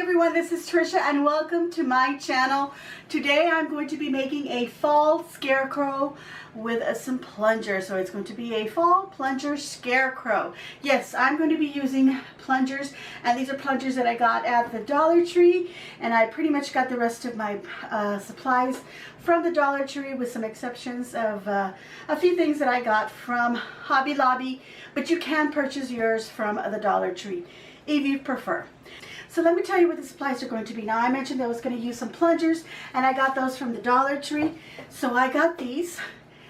everyone, this is Tricia and welcome to my channel. Today I'm going to be making a fall scarecrow with some plunger. So it's going to be a fall plunger scarecrow. Yes, I'm going to be using plungers, and these are plungers that I got at the Dollar Tree, and I pretty much got the rest of my supplies from the Dollar Tree with some exceptions of a few things that I got from Hobby Lobby, but you can purchase yours from the Dollar Tree if you prefer. So let me tell you what the supplies are going to be. Now I mentioned I was going to use some plungers, and I got those from the Dollar Tree. So I got these,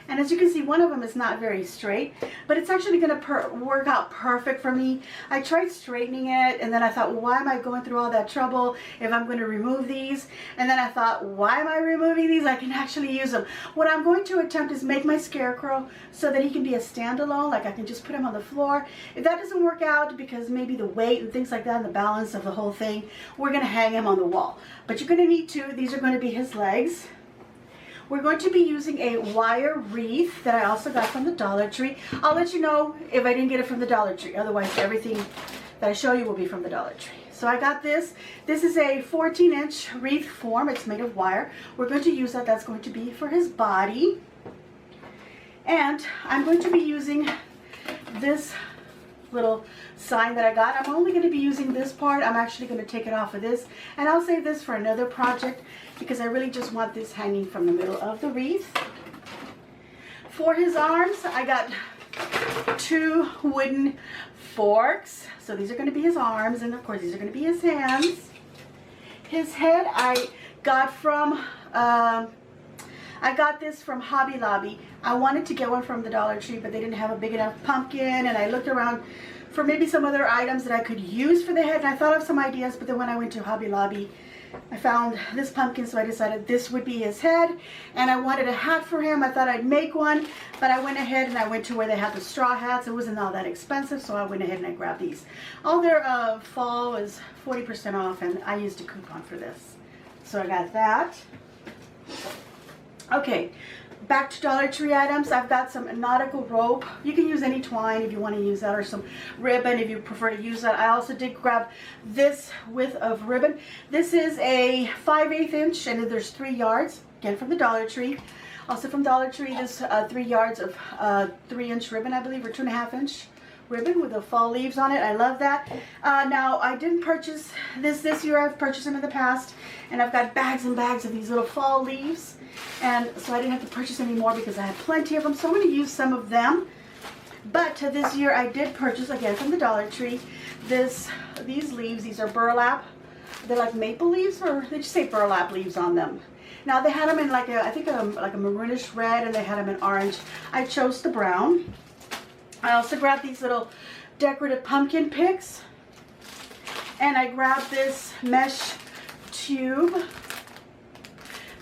and as you can see, one of them is not very straight, but it's actually going to work out perfect for me. I tried straightening it, and then I thought, well, why am I going through all that trouble if I'm going to remove these? And then I thought, why am I removing these? I can actually use them. What I'm going to attempt is make my scarecrow so that he can be a standalone, like I can just put him on the floor. If that doesn't work out, because maybe the weight and things like that and the balance of the whole thing, we're going to hang him on the wall. But you're going to need two. These are going to be his legs. We're going to be using a wire wreath that I also got from the Dollar Tree. I'll let you know if I didn't get it from the Dollar Tree. Otherwise, everything that I show you will be from the Dollar Tree. So I got this. This is a 14-inch wreath form. It's made of wire. We're going to use that. That's going to be for his body. And I'm going to be using this little sign that I got. I'm only going to be using this part. I'm actually going to take it off of this, and I'll save this for another project because I really just want this hanging from the middle of the wreath. For his arms, I got two wooden forks. So these are going to be his arms, and of course these are going to be his hands. His head I got from I got this from Hobby Lobby. I wanted to get one from the Dollar Tree, but they didn't have a big enough pumpkin, and I looked around for maybe some other items that I could use for the head, and I thought of some ideas, but then when I went to Hobby Lobby, I found this pumpkin, so I decided this would be his head, and I wanted a hat for him. I thought I'd make one, but I went ahead and I went to where they had the straw hats. It wasn't all that expensive, so I went ahead and I grabbed these. All their fall was 40% off, and I used a coupon for this. So I got that. Okay, back to Dollar Tree items. I've got some nautical rope. You can use any twine if you want to use that, or some ribbon if you prefer to use that. I also did grab this width of ribbon. This is a 5/8 inch, and there's 3 yards, again from the Dollar Tree. Also from Dollar Tree, this 3 yards of 3-inch ribbon, I believe, or 2.5-inch ribbon with the fall leaves on it. I love that. Now, I didn't purchase this year. I've purchased them in the past, and I've got bags and bags of these little fall leaves, and so I didn't have to purchase any more because I had plenty of them, so I'm going to use some of them. But this year I did purchase, again from the Dollar Tree, these leaves. These are burlap. They're like maple leaves, or they just say burlap leaves on them. Now they had them in like I think like a maroonish red, and they had them in orange. I chose the brown. I also grabbed these little decorative pumpkin picks, and I grabbed this mesh tube.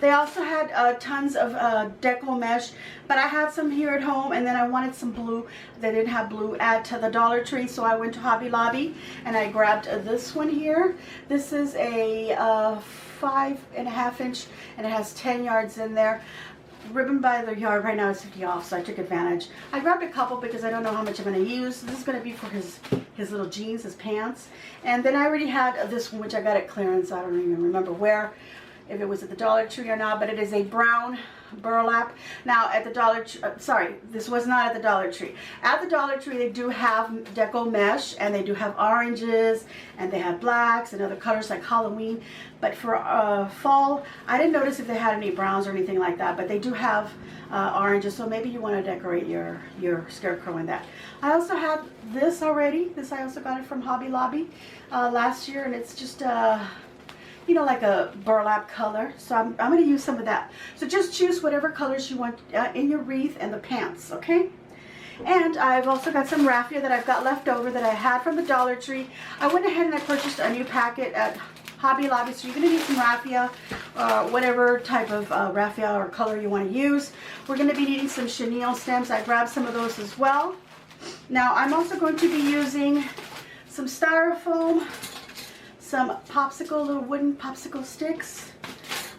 They also had tons of Dickel mesh, but I had some here at home, and then I wanted some blue. They didn't have blue at the Dollar Tree, so I went to Hobby Lobby and I grabbed this one here. This is a 5.5 inch, and it has 10 yards in there. Ribbon by the yard right now is 50 off, so I took advantage. I grabbed a couple because I don't know how much I'm going to use. This is going to be for his little jeans, his pants. And then I already had this one, which I got at clearance. I don't even remember where, if it was at the Dollar Tree or not, but it is a brown burlap. Now at the Dollar Tree, sorry, this was not at the Dollar Tree. At the Dollar Tree they do have Dickel mesh, and they do have oranges, and they have blacks and other colors like Halloween. But for fall, I didn't notice if they had any browns or anything like that, but they do have oranges, so maybe you want to decorate your scarecrow in that. I also have this already. This I also got it from Hobby Lobby last year, and it's just you know, like a burlap color. So I'm going to use some of that. So just choose whatever colors you want in your wreath and the pants, okay? And I've also got some raffia that I've got left over that I had from the Dollar Tree. I went ahead and I purchased a new packet at Hobby Lobby, so you're going to need some raffia, whatever type of raffia or color you want to use. We're going to be needing some chenille stems. I grabbed some of those as well. Now I'm also going to be using some styrofoam, some little wooden popsicle sticks.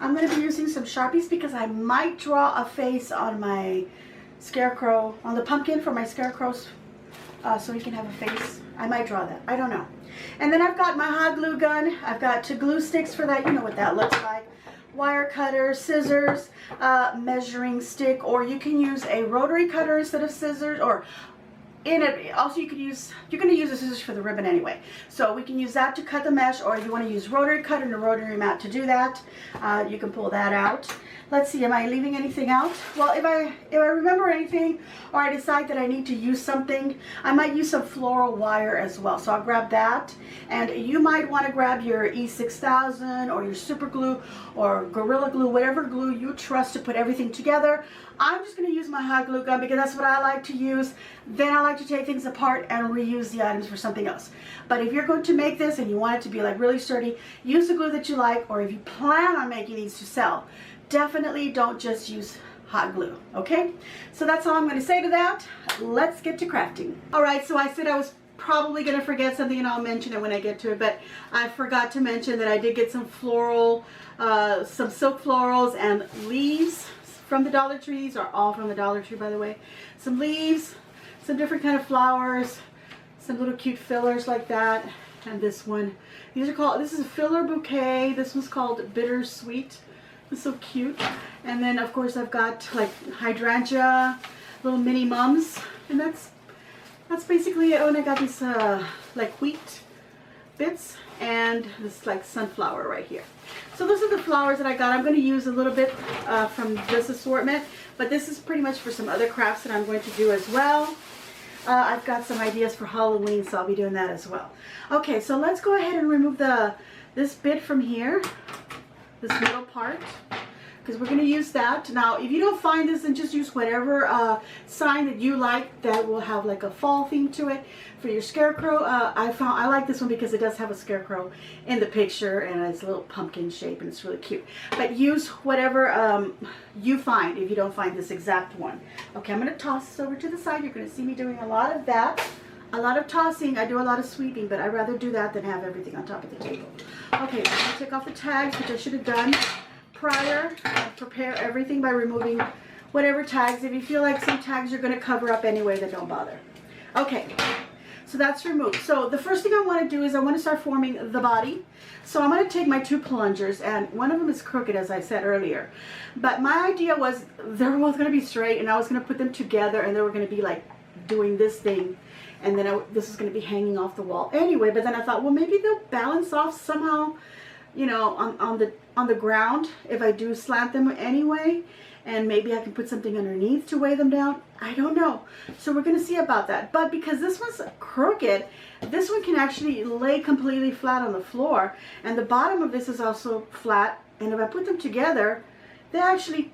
I'm going to be using some Sharpies because I might draw a face on my scarecrow, on the pumpkin for my scarecrow's so he can have a face. I might draw that. I don't know. And then I've got my hot glue gun. I've got 2 glue sticks for that. You know what that looks like. Wire cutter, scissors, measuring stick, or you can use a rotary cutter instead of scissors, or in it, also you're going to use the scissors for the ribbon anyway. So we can use that to cut the mesh, or if you want to use rotary cutter and a rotary mat to do that, you can pull that out. Let's see, am I leaving anything out? Well, if I remember anything, or I decide that I need to use something, I might use some floral wire as well. So I'll grab that, and you might want to grab your E6000 or your super glue or Gorilla Glue, whatever glue you trust to put everything together. I'm just going to use my hot glue gun because that's what I like to use. Then I like to take things apart and reuse the items for something else. But if you're going to make this and you want it to be like really sturdy, use the glue that you like, or if you plan on making these to sell, definitely don't just use hot glue, okay? So that's all I'm going to say to that. Let's get to crafting. All right, so I said I was probably going to forget something, and I'll mention it when I get to it, but I forgot to mention that I did get some floral, some silk florals and leaves from the Dollar Tree. These are all from the Dollar Tree, by the way. Some leaves, some different kind of flowers, some little cute fillers like that, and this one. These are called, this is a filler bouquet. This one's called Bittersweet. It's so cute. And then of course I've got like hydrangea, little mini mums, and that's basically it. Oh, and I got these like wheat bits and this like sunflower right here. So those are the flowers that I got. I'm going to use a little bit from this assortment, but this is pretty much for some other crafts that I'm going to do as well. I've got some ideas for Halloween, so I'll be doing that as well. Okay, so let's go ahead and remove this bit from here. This middle part, because we're going to use that. Now, if you don't find this, then just use whatever sign that you like that will have like a fall theme to it. For your scarecrow, I like this one because it does have a scarecrow in the picture, and it's a little pumpkin shape, and it's really cute. But use whatever you find if you don't find this exact one. Okay, I'm going to toss this over to the side. You're going to see me doing a lot of that. A lot of tossing. I do a lot of sweeping, but I'd rather do that than have everything on top of the table. Okay, so I'm going to take off the tags, which I should have done prior. Prepare everything by removing whatever tags. If you feel like some tags you're going to cover up anyway, then don't bother. Okay, so that's removed. So the first thing I want to do is I want to start forming the body. So I'm going to take my 2 plungers, and one of them is crooked, as I said earlier. But my idea was they were both going to be straight, and I was going to put them together, and they were going to be like doing this thing. And then this is going to be hanging off the wall anyway. But then I thought, well, maybe they'll balance off somehow, you know, on the ground if I do slant them anyway. And maybe I can put something underneath to weigh them down. I don't know. So we're going to see about that. But because this one's crooked, this one can actually lay completely flat on the floor. And the bottom of this is also flat. And if I put them together, they actually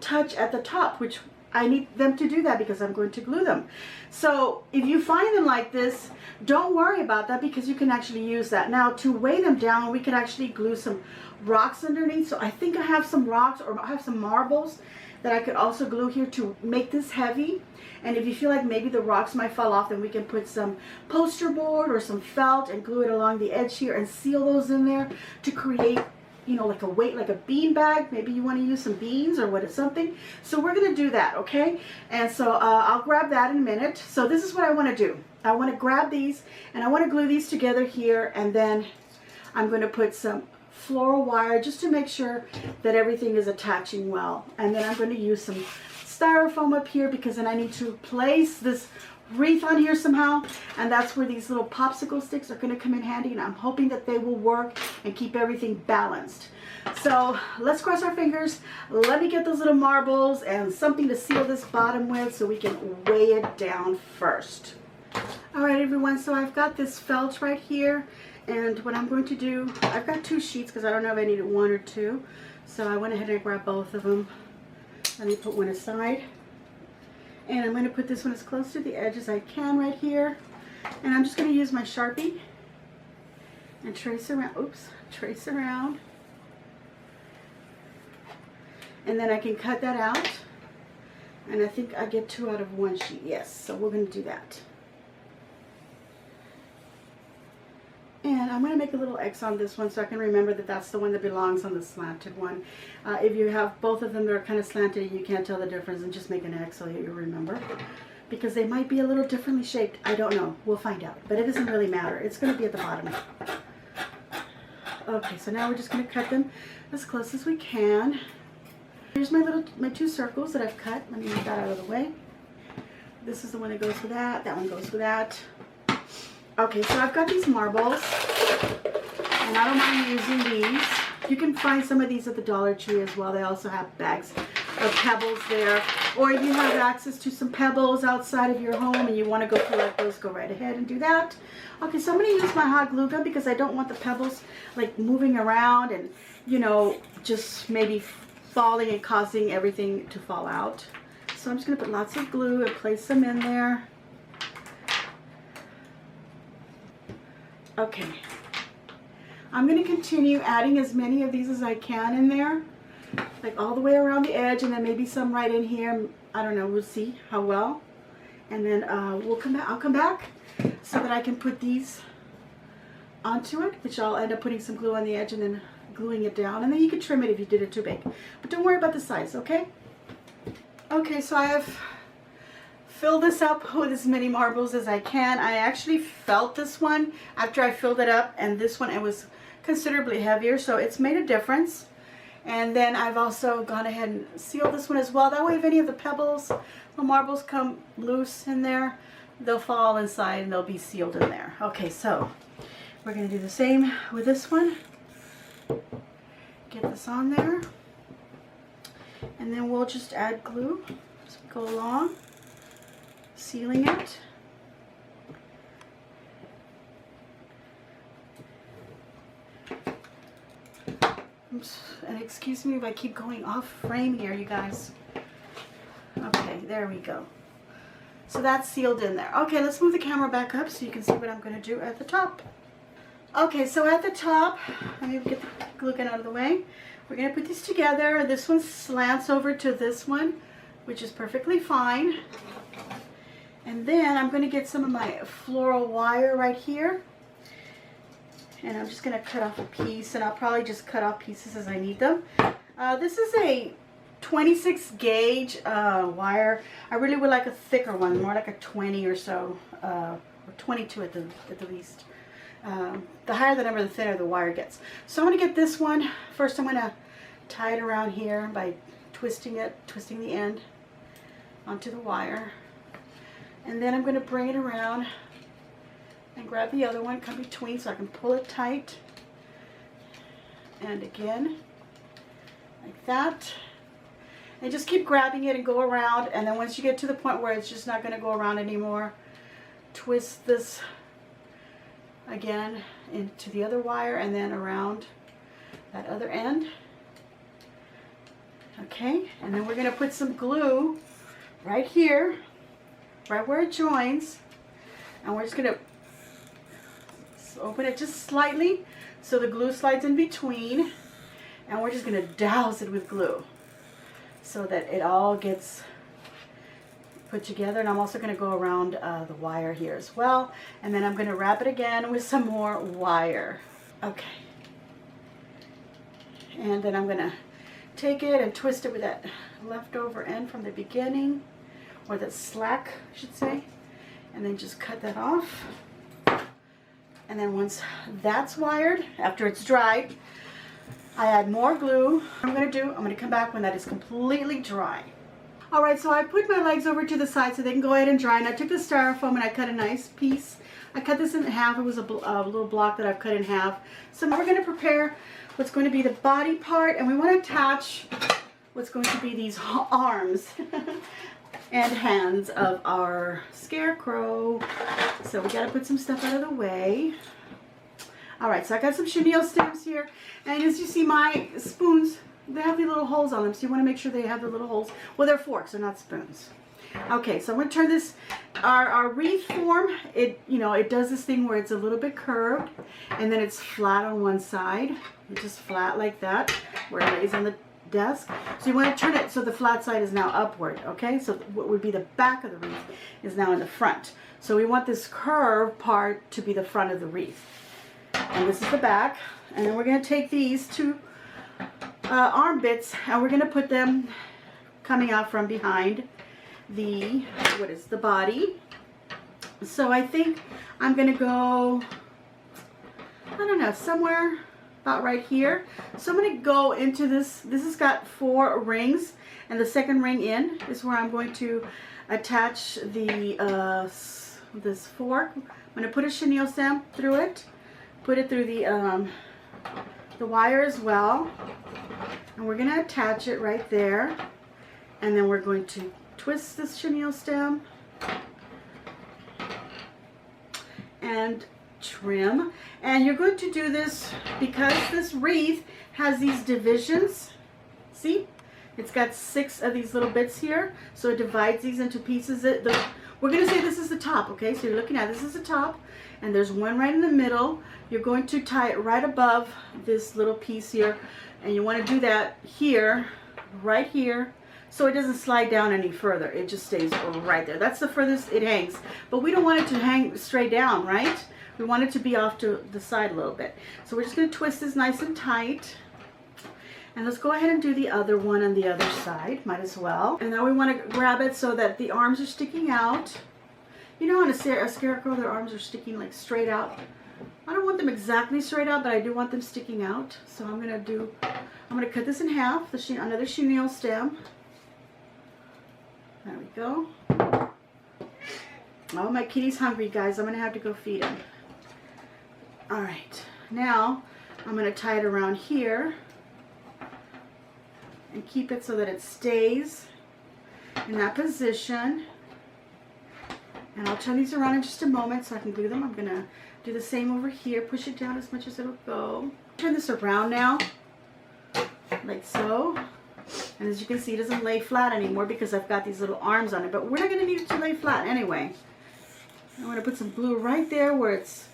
touch at the top, which I need them to do that because I'm going to glue them. So if you find them like this, don't worry about that because you can actually use that. Now to weigh them down, we can actually glue some rocks underneath. So I think I have some rocks, or I have some marbles that I could also glue here to make this heavy. And if you feel like maybe the rocks might fall off, then we can put some poster board or some felt and glue it along the edge here and seal those in there to create, you know, like a weight, like a bean bag. Maybe you want to use some beans or what, something. So we're going to do that, okay? And so I'll grab that in a minute. So this is what I want to do. I want to grab these and I want to glue these together here, and then I'm going to put some floral wire just to make sure that everything is attaching well. And then I'm going to use some styrofoam up here because then I need to place this wreath on here somehow, and that's where these little popsicle sticks are going to come in handy, and I'm hoping that they will work and keep everything balanced. So let's cross our fingers. Let me get those little marbles and something to seal this bottom with so we can weigh it down first. All right, everyone, so I've got this felt right here, and what I'm going to do, I've got 2 sheets because I don't know if I needed 1 or 2, so I went ahead and grabbed both of them. Let me put one aside. And I'm going to put this one as close to the edge as I can right here. And I'm just going to use my Sharpie and trace around. Oops, trace around. And then I can cut that out. And I think I get 2 out of 1 sheet. Yes, so we're going to do that. And I'm going to make a little X on this one so I can remember that that's the one that belongs on the slanted one. If you have both of them that are kind of slanted and you can't tell the difference, then just make an X so you remember. because they might be a little differently shaped. I don't know. We'll find out. But it doesn't really matter. It's going to be at the bottom. Okay, so now we're just going to cut them as close as we can. Here's my 2 circles that I've cut. Let me move that out of the way. This is the one that goes with that. That one goes with that. Okay, so I've got these marbles, and I don't mind using these. You can find some of these at the Dollar Tree as well. They also have bags of pebbles there. Or if you have access to some pebbles outside of your home and you want to go collect those, go right ahead and do that. Okay, so I'm going to use my hot glue gun because I don't want the pebbles like moving around and, you know, just maybe falling and causing everything to fall out. So I'm just going to put lots of glue and place them in there. Okay. I'm going to continue adding as many of these as I can in there, like all the way around the edge, and then maybe some right in here. I don't know, we'll see how well. And then I'll come back so that I can put these onto it, which I'll end up putting some glue on the edge and then gluing it down. And then you can trim it if you did it too big. But don't worry about the size, okay? Okay, so I have filled this up with as many marbles as I can. I actually felt this one after I filled it up, and this one, it was considerably heavier, so it's made a difference. And then I've also gone ahead and sealed this one as well. That way, if any of the pebbles, the marbles come loose in there, they'll fall inside and they'll be sealed in there. Okay, so we're going to do the same with this one. Get this on there. And then we'll just add glue as we go along, sealing it. And excuse me if I keep going off frame here, you guys. Okay, there we go. So that's sealed in there. Okay, let's move the camera back up so you can see what I'm going to do at the top. Okay, so at the top, let me get the glue gun out of the way. We're going to put these together. This one slants over to this one, which is perfectly fine. And then I'm going to get some of my floral wire right here. And I'm just going to cut off a piece, and I'll probably just cut off pieces as I need them. This is a 26 gauge wire. I really would like a thicker one, more like a 20 or so, or 22 at the least. The higher the number, the thinner the wire gets. So I'm going to get this one. First I'm going to tie it around here by twisting the end onto the wire. And then I'm going to bring it around and grab the other one, come between so I can pull it tight. And again, like that. And just keep grabbing it and go around. And then once you get to the point where it's just not going to go around anymore, twist this again into the other wire and then around that other end. Okay, and then we're going to put some glue right here, right where it joins. And we're just going to open it just slightly so the glue slides in between, and we're just going to douse it with glue so that it all gets put together. And I'm also going to go around the wire here as well, and then I'm going to wrap it again with some more wire. Okay, and then I'm going to take it and twist it with that leftover end from the beginning, or the slack I should say, and then just cut that off. And then once that's wired, after it's dried, I add more glue. I'm going to come back when that is completely dry. Alright, so I put my legs over to the side so they can go ahead and dry. And I took the styrofoam and I cut a nice piece. I cut this in half. It was a little block that I've cut in half. So now we're going to prepare what's going to be the body part. And we want to attach what's going to be these arms and hands of our Scarecrow. So we got to put some stuff out of the way. Alright, so I got some chenille stems here. And as you see, my spoons, they have these little holes on them. So you want to make sure they have the little holes. Well, they're forks, they're not spoons. Okay, so I'm going to turn this, our wreath form, it does this thing where it's a little bit curved. And then it's flat on one side. It's just flat like that, where it lays on the desk. So you want to turn it so the flat side is now upward, okay? So what would be the back of the wreath is now in the front. So we want this curved part to be the front of the wreath. And this is the back. And then we're going to take these two arm bits and we're going to put them coming out from behind. the, what is the body. So I think I'm gonna go, I don't know, somewhere about right here. So I'm gonna go into this. This has got 4 rings, and the second ring in is where I'm going to attach the this fork. I'm gonna put a chenille stem through it, put it through the wire as well, and we're gonna attach it right there. And then we're going to twist this chenille stem and trim. And you're going to do this because this wreath has these divisions. See? It's got 6 of these little bits here. So it divides these into pieces. We're going to say this is the top, okay? So you're looking at this is the top. And there's one right in the middle. You're going to tie it right above this little piece here. And you want to do that here, right here. So it doesn't slide down any further. It just stays right there. That's the furthest it hangs. But we don't want it to hang straight down, right? We want it to be off to the side a little bit. So we're just going to twist this nice and tight. And let's go ahead and do the other one on the other side. Might as well. And now we want to grab it so that the arms are sticking out. You know, on a scarecrow, their arms are sticking like straight out. I don't want them exactly straight out, but I do want them sticking out. So I'm going to cut this in half. Another chenille stem. There we go. Oh, my kitty's hungry, guys. I'm going to have to go feed him. All right. Now, I'm going to tie it around here and keep it so that it stays in that position. And I'll turn these around in just a moment so I can glue them. I'm going to do the same over here. Push it down as much as it'll go. Turn this around now, like so. And as you can see, it doesn't lay flat anymore because I've got these little arms on it. But we're not going to need it to lay flat anyway. I'm going to put some glue right there where it's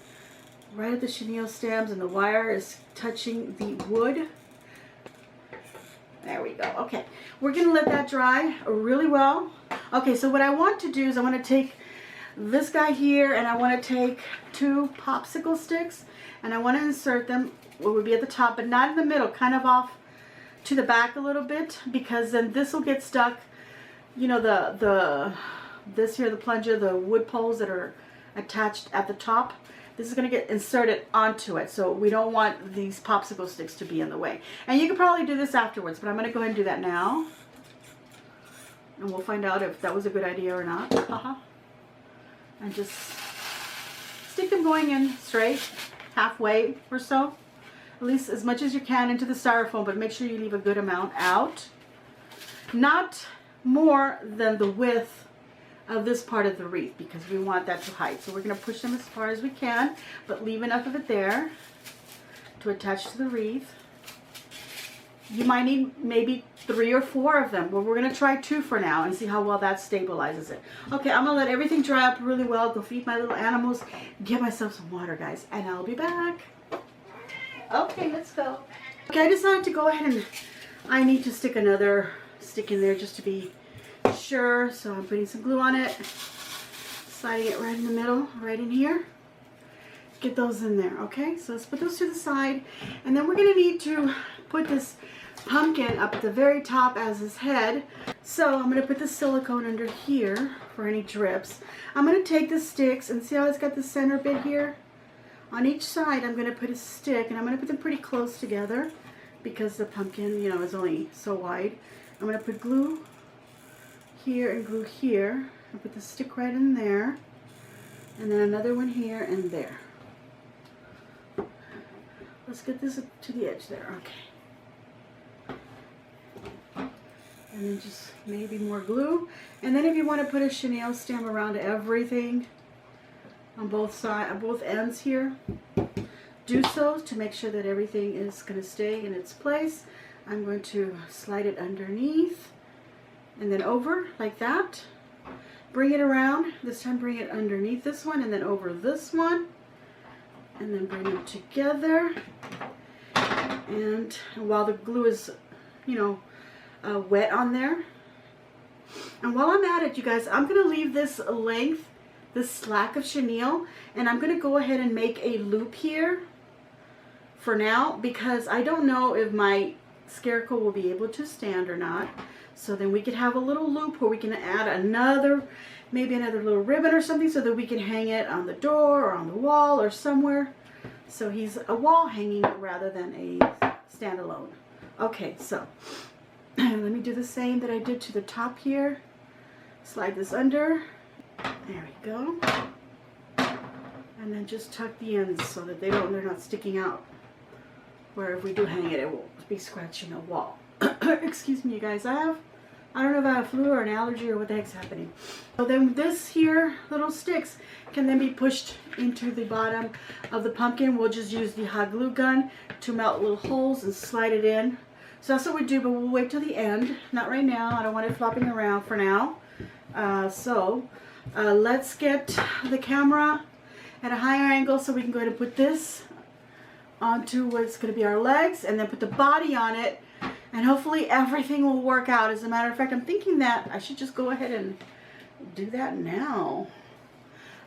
right at the chenille stems and the wire is touching the wood. There we go. Okay, we're going to let that dry really well. Okay, so what I want to do is I want to take this guy here and I want to take 2 popsicle sticks and I want to insert them, what would be at the top, but not in the middle, kind of off to the back a little bit, because then this will get stuck. You know, this here, the plunger, the wood poles that are attached at the top, this is going to get inserted onto it. So we don't want these popsicle sticks to be in the way. And you can probably do this afterwards, but I'm going to go ahead and do that now. And we'll find out if that was a good idea or not. And just stick them going in straight, halfway or so. At least as much as you can into the styrofoam, but make sure you leave a good amount out. Not more than the width of this part of the wreath, because we want that to hide. So we're going to push them as far as we can, but leave enough of it there to attach to the wreath. You might need maybe 3 or 4 of them, but we're going to try 2 for now and see how well that stabilizes it. Okay, I'm going to let everything dry up really well, go feed my little animals, get myself some water, guys, and I'll be back. Okay, let's go. Okay, I decided to go ahead and I need to stick another stick in there just to be sure. So I'm putting some glue on it, sliding it right in the middle, right in here. Get those in there, okay? So let's put those to the side. And then we're going to need to put this pumpkin up at the very top as his head. So I'm going to put the silicone under here for any drips. I'm going to take the sticks and see how it's got the center bit here? On each side, I'm going to put a stick, and I'm going to put them pretty close together because the pumpkin, you know, is only so wide. I'm going to put glue here and glue here. I'll put the stick right in there, and then another one here and there. Let's get this to the edge there. Okay. And then just maybe more glue. And then if you want to put a chenille stem around everything, on both sides, both ends here, do so to make sure that everything is going to stay in its place. I'm going to slide it underneath and then over like that. Bring it around. This time bring it underneath this one and then over this one, and then bring them together. And while the glue is, you know, wet on there, and while I'm at it, you guys, I'm going to leave this length, this slack of chenille, and I'm going to go ahead and make a loop here for now, because I don't know if my Scarecrow will be able to stand or not. So then we could have a little loop where we can add another, maybe another little ribbon or something so that we can hang it on the door or on the wall or somewhere. So he's a wall hanging rather than a standalone. Okay, so let me do the same that I did to the top here. Slide this under. There we go. And then just tuck the ends so that they're not sticking out. Where if we do hang it, it will be scratching a wall. Excuse me, you guys. I don't know if I have flu or an allergy or what the heck's happening. So then this here little sticks can then be pushed into the bottom of the pumpkin. We'll just use the hot glue gun to melt little holes and slide it in. So that's what we do, but we'll wait till the end. Not right now. I don't want it flopping around for now. Let's get the camera at a higher angle so we can go ahead and put this onto what's going to be our legs and then put the body on it, and hopefully everything will work out. As a matter of fact, I'm thinking that I should just go ahead and do that now.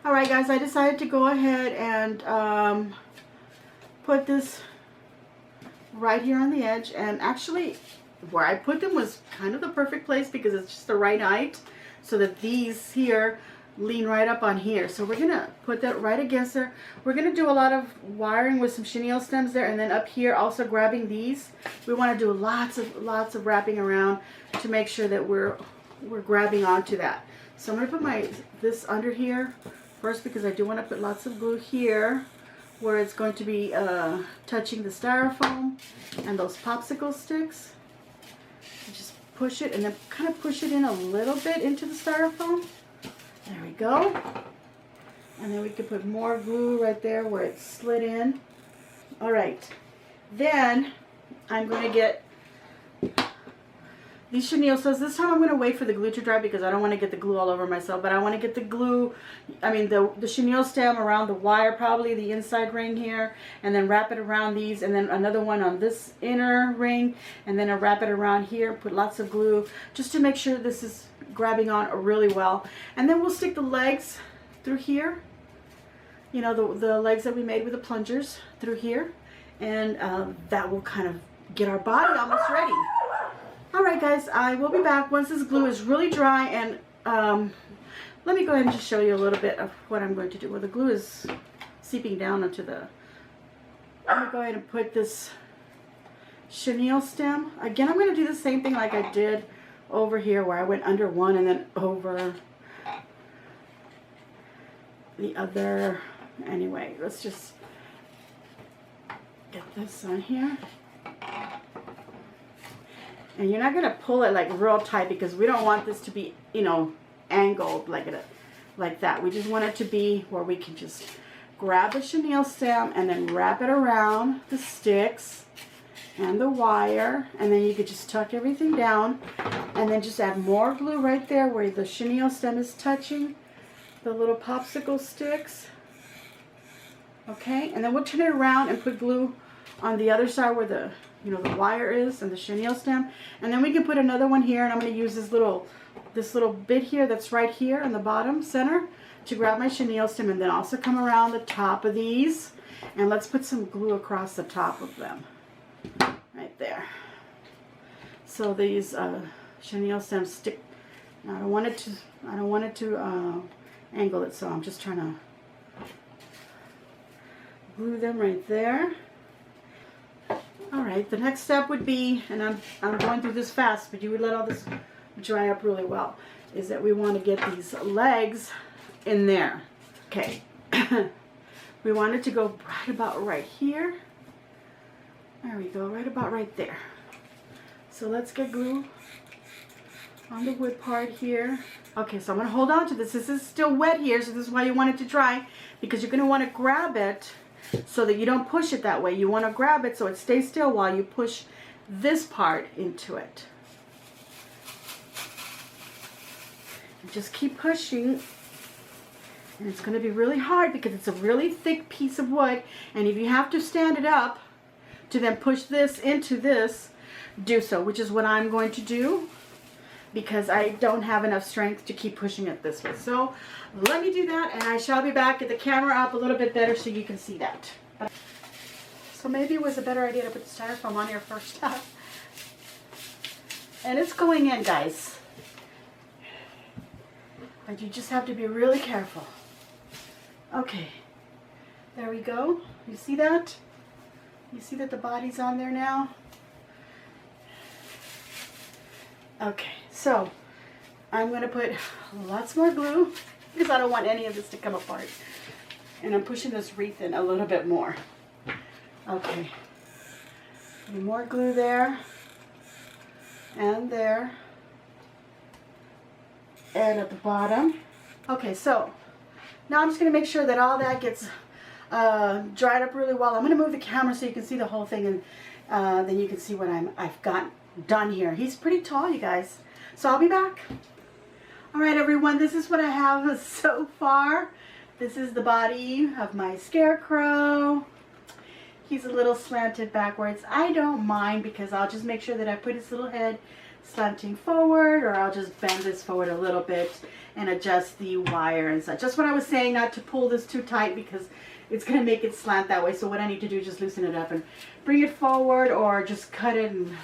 Alright guys, I decided to go ahead and put this right here on the edge, and actually where I put them was kind of the perfect place because it's just the right height so that these here lean right up on here. So we're gonna put that right against there. We're gonna do a lot of wiring with some chenille stems there, and then up here also grabbing these. We want to do lots of wrapping around to make sure that we're grabbing onto that. So I'm gonna put this under here first because I do want to put lots of glue here where it's going to be touching the styrofoam and those popsicle sticks. Just push it and then kind of push it in a little bit into the styrofoam. There we go. And then we can put more glue right there where it's slid in. All right. Then I'm going to get these chenille stems. This time I'm going to wait for the glue to dry because I don't want to get the glue all over myself. But I want to get the glue, the chenille stem around the wire, probably the inside ring here. And then wrap it around these. And then another one on this inner ring. And then I'll wrap it around here. Put lots of glue just to make sure this is grabbing on really well. And then we'll stick the legs through here, you know, the legs that we made with the plungers through here, and that will kind of get our body almost ready. All right guys, I will be back once this glue is really dry, and let me go ahead and just show you a little bit of what I'm going to do. Well, the glue is seeping down onto the, I'm going to go ahead and put this chenille stem. Again, I'm going to do the same thing like I did over here where I went under one and then over the other. Anyway, let's just get this on here. And you're not going to pull it like real tight because we don't want this to be, you know, angled like that. We just want it to be where we can just grab the chenille stem and then wrap it around the sticks and the wire, and then you could just tuck everything down and then just add more glue right there where the chenille stem is touching the little popsicle sticks. Okay, and then we'll turn it around and put glue on the other side where the, you know, the wire is and the chenille stem, and then we can put another one here, and I'm going to use this little bit here that's right here in the bottom center to grab my chenille stem, and then also come around the top of these, and let's put some glue across the top of them. Right there. So these chenille stems stick. I don't want it to angle it, so I'm just trying to glue them right there. All right. The next step would be, and I'm going through this fast, but you would let all this dry up really well, is that we want to get these legs in there. Okay. We want it to go right about right here. There we go, right about right there. So let's get glue on the wood part here. Okay, so I'm going to hold on to this. This is still wet here, so this is why you want it to dry, because you're going to want to grab it so that you don't push it that way. You want to grab it so it stays still while you push this part into it. And just keep pushing. And it's going to be really hard because it's a really thick piece of wood, and if you have to stand it up to then push this into this, do so, which is what I'm going to do because I don't have enough strength to keep pushing it this way. So let me do that, and I shall be back. Get the camera up a little bit better so you can see that. So maybe it was a better idea to put the styrofoam on here first. And it's going in, guys. But you just have to be really careful. Okay, there we go. You see that? You see that the body's on there now? Okay, so I'm going to put lots more glue because I don't want any of this to come apart. And I'm pushing this wreath in a little bit more. Okay, more glue there and there and at the bottom. Okay, so now I'm just going to make sure that all that gets dried up really well. I'm going to move the camera so you can see the whole thing, and then you can see what I've got done here. He's pretty tall, you guys. So I'll be back. All right, everyone, this is what I have so far. This is the body of my Scarecrow. He's a little slanted backwards. I don't mind because I'll just make sure that I put his little head slanting forward, or I'll just bend this forward a little bit and adjust the wire and such. Just what I was saying, not to pull this too tight because it's going to make it slant that way. So what I need to do is just loosen it up and bring it forward, or just cut it and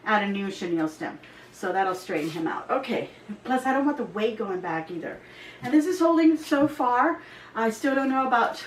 add a new chenille stem. So that'll straighten him out. Okay, plus I don't want the weight going back either. And this is holding so far. I still don't know about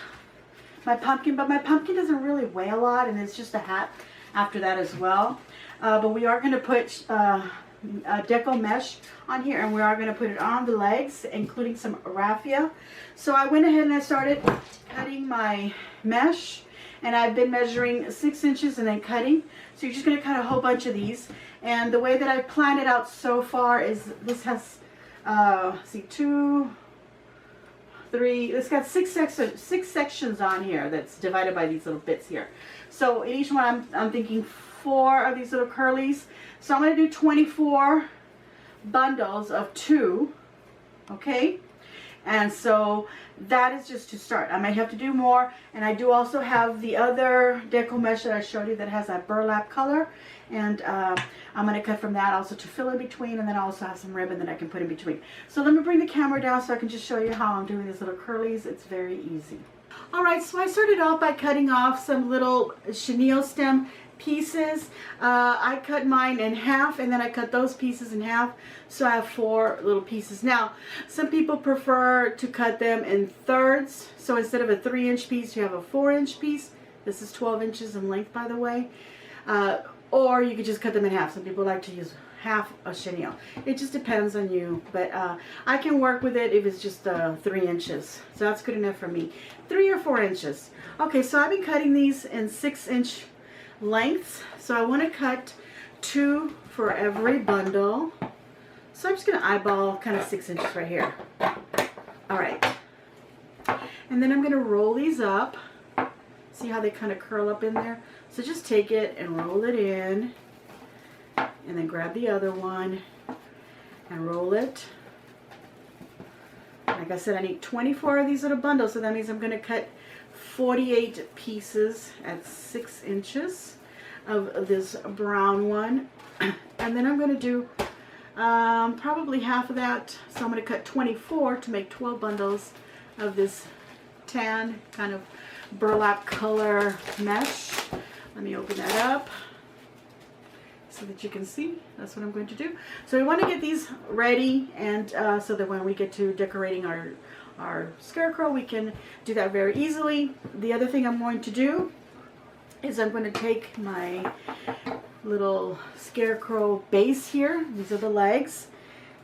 my pumpkin, but my pumpkin doesn't really weigh a lot, and it's just a hat after that as well. But we are going to put a Dickel mesh on here, and we are going to put it on the legs, including some raffia. So I went ahead and I started cutting my mesh, and I've been measuring 6 inches and then cutting. So you're just going to cut a whole bunch of these. And the way that I planned it out so far is this has, see, 2, 3, it's got six sections on here that's divided by these little bits here. So in each one I'm thinking 4 of these little curlies. So I'm going to do 24 bundles of 2, okay? And so that is just to start. I might have to do more, and I do also have the other Dickel mesh that I showed you that has that burlap color, and I'm going to cut from that also to fill in between, and then I also have some ribbon that I can put in between. So let me bring the camera down so I can just show you how I'm doing these little curlies. It's very easy. Alright, so I started off by cutting off some little chenille stem pieces. I cut mine in half, and then I cut those pieces in half, so I have 4 little pieces. Now some people prefer to cut them in thirds, so instead of a 3-inch piece you have a 4-inch piece. This is 12 inches in length, by the way. Or you could just cut them in half. Some people like to use half a chenille. It just depends on you, but I can work with it if it's just 3 inches, so that's good enough for me. 3 or 4 inches. Okay, so I've been cutting these in 6-inch lengths, so I want to cut 2 for every bundle. So I'm just going to eyeball kind of 6 inches right here. Alright, and then I'm going to roll these up. See how they kind of curl up in there? So just take it and roll it in, and then grab the other one and roll it. Like I said, I need 24 of these little bundles, so that means I'm going to cut 48 pieces at 6 inches of this brown one. And then I'm going to do probably half of that, so I'm going to cut 24 to make 12 bundles of this tan kind of burlap color mesh. Let me open that up so that you can see. That's what I'm going to do. So we want to get these ready, and so that when we get to decorating our Scarecrow, we can do that very easily. The other thing I'm going to do is I'm going to take my little Scarecrow base here. These are the legs,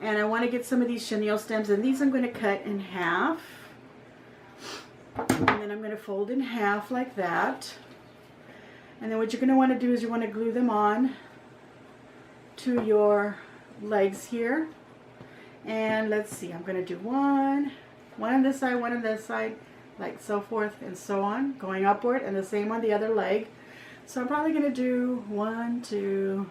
and I want to get some of these chenille stems, and these I'm going to cut in half, and then I'm going to fold in half like that. And then what you're going to want to do is you want to glue them on to your legs here. And let's see, I'm going to do one on this side, one on this side, like so forth and so on, going upward, and the same on the other leg. So I'm probably going to do 1, 2,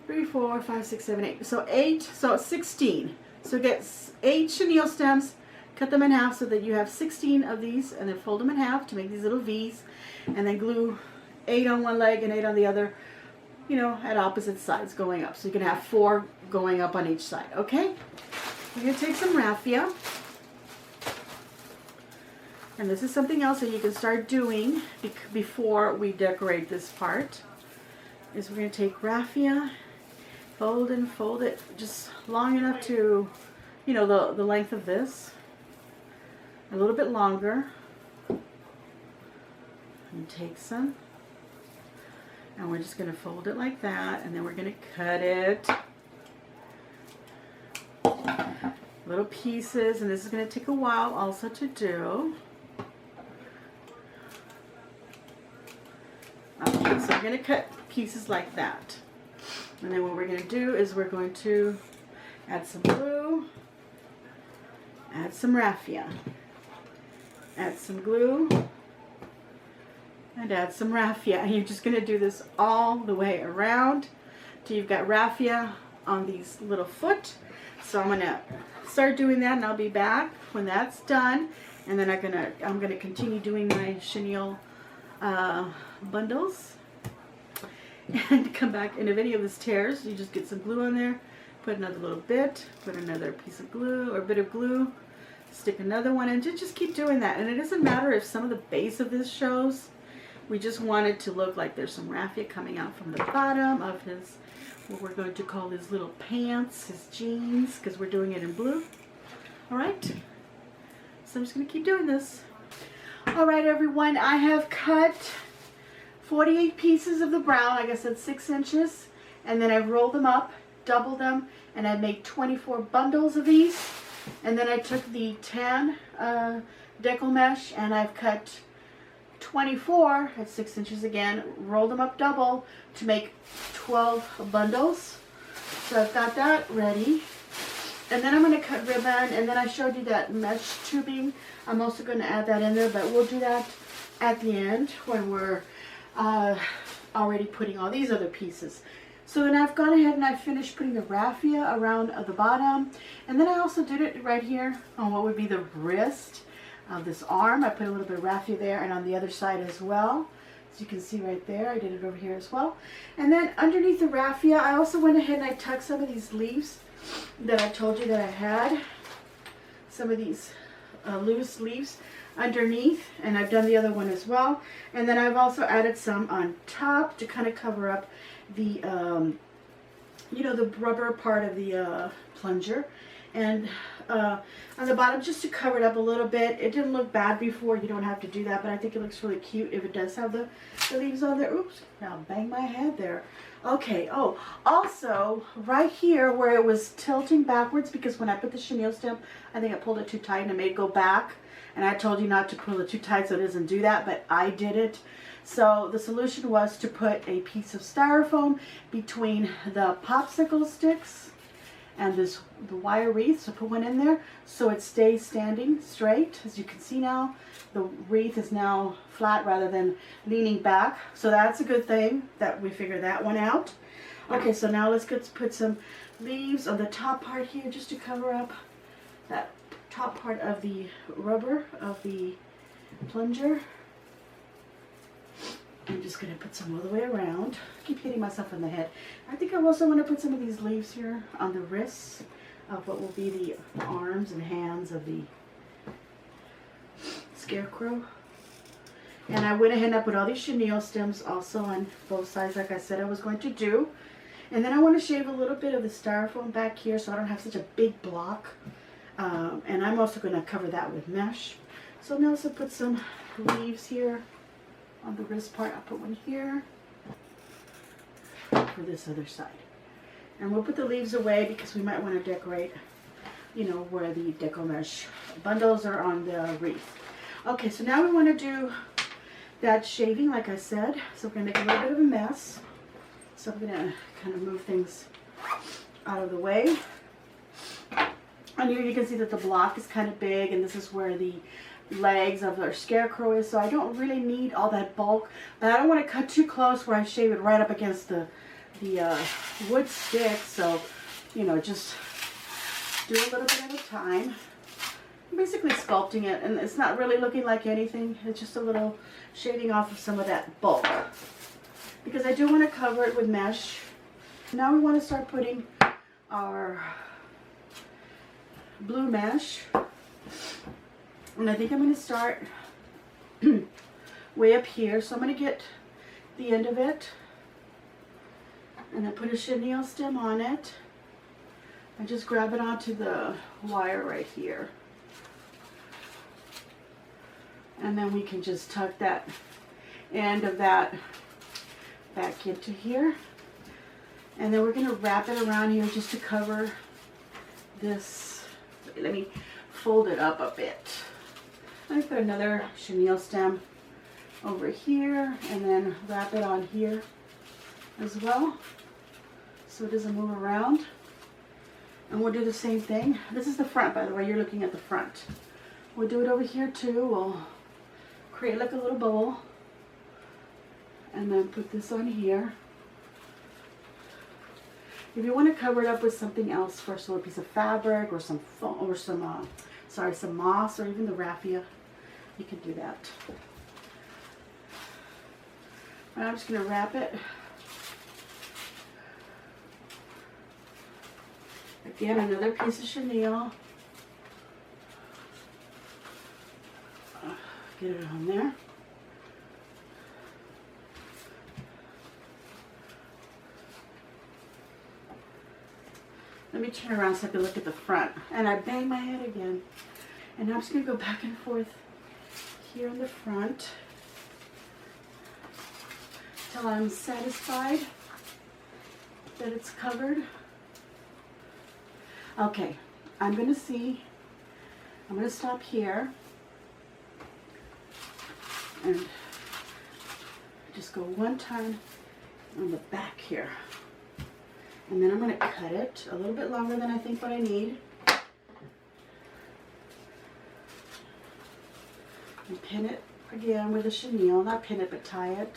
3, 4, 5, 6, 7, 8. So 8, so 16. So get 8 chenille stems, cut them in half so that you have 16 of these, and then fold them in half to make these little V's, and then glue 8 on one leg and 8 on the other, you know, at opposite sides going up. So you can have 4 going up on each side, okay? We're going to take some raffia. And this is something else that you can start doing before we decorate this part. Is we're going to take raffia, fold and fold it just long enough to, you know, the length of this. A little bit longer. And take some. And we're just going to fold it like that, and then we're going to cut it. Little pieces, and this is going to take a while also to do. Okay, so we're going to cut pieces like that. And then what we're going to do is we're going to add some glue, add some raffia, add some glue, and add some raffia. And you're just going to do this all the way around till you've got raffia on these little foot. So I'm going to start doing that, and I'll be back when that's done. And then I'm gonna continue doing my chenille bundles. And come back, and if any of this tears, you just get some glue on there, put another little bit, put another piece of glue or bit of glue, stick another one in, just keep doing that. And it doesn't matter if some of the base of this shows. We just want it to look like there's some raffia coming out from the bottom of his, what we're going to call his little pants, his jeans, because we're doing it in blue. All right, so I'm just going to keep doing this. All right, everyone, I have cut 48 pieces of the brown, like I said, 6 inches, and then I've rolled them up, doubled them, and I made 24 bundles of these. And then I took the tan Dickel mesh, and I've cut 24 at 6 inches again, rolled them up double to make 12 bundles. So I've got that ready. And then I'm going to cut ribbon, and then I showed you that mesh tubing. I'm also going to add that in there, but we'll do that at the end when we're already putting all these other pieces. So then I've gone ahead and I finished putting the raffia around the bottom, and then I also did it right here on what would be the wrist of this arm. I put a little bit of raffia there, and on the other side as well. As you can see right there, I did it over here as well. And then underneath the raffia, I also went ahead and I tucked some of these leaves that I told you that I had. Some of these loose leaves underneath, and I've done the other one as well. And then I've also added some on top to kind of cover up the, you know, the rubber part of the plunger. And on the bottom, just to cover it up a little bit. It didn't look bad before. You don't have to do that, but I think it looks really cute if it does have the leaves on there. Oops, now bang my head there. Okay, oh, also, right here where it was tilting backwards, because when I put the chenille stem, I think I pulled it too tight and it made it go back. And I told you not to pull it too tight so it doesn't do that, but I did it. So the solution was to put a piece of styrofoam between the popsicle sticks and the wire wreath. So put one in there so it stays standing straight. As you can see now, the wreath is now flat rather than leaning back. So that's a good thing that we figured that one out. Okay, so now let's put some leaves on the top part here just to cover up that top part of the rubber of the plunger. I'm just going to put some all the way around. I keep hitting myself in the head. I think I also want to put some of these leaves here on the wrists of what will be the arms and hands of the Scarecrow. And I went ahead and I put all these chenille stems also on both sides, like I said I was going to do. And then I want to shave a little bit of the styrofoam back here so I don't have such a big block. And I'm also going to cover that with mesh. So I'm also put some leaves here on the wrist part. I'll put one here for this other side. And we'll put the leaves away because we might want to decorate, you know, where the Dickel mesh bundles are on the wreath. Okay, so now we want to do that shaving, like I said. So we're going to make a little bit of a mess. So I'm going to kind of move things out of the way. And here you can see that the block is kind of big, and this is where the legs of our Scarecrow is, so I don't really need all that bulk, but I don't want to cut too close where I shave it right up against the wood stick. So, you know, just do a little bit at a time. I'm basically sculpting it, and it's not really looking like anything. It's just a little shaving off of some of that bulk, because I do want to cover it with mesh. Now we want to start putting our blue mesh. And I think I'm going to start way up here. So I'm going to get the end of it And then put a chenille stem on it. And just grab it onto the wire right here. And then we can just tuck that end of that back into here. And then we're going to wrap it around here just to cover this. Let me fold it up a bit. Let me put another chenille stem over here and then wrap it on here as well so it doesn't move around. And we'll do the same thing. This is the front, by the way. You're looking at the front. We'll do it over here too. We'll create like a little bowl and then put this on here. If you want to cover it up with something else, first of all, a piece of fabric or some foam or some moss or even the raffia, you can do that. And I'm just going to wrap it. Again, another piece of chenille. Get it on there. Let me turn around so I can look at the front. And I bang my head again. And I'm just going to go back and forth here in the front till I'm satisfied that it's covered. Okay, I'm going to stop here and just go one time on the back here. And then I'm going to cut it a little bit longer than I think what I need. And pin it again with a chenille. Not pin it, but tie it.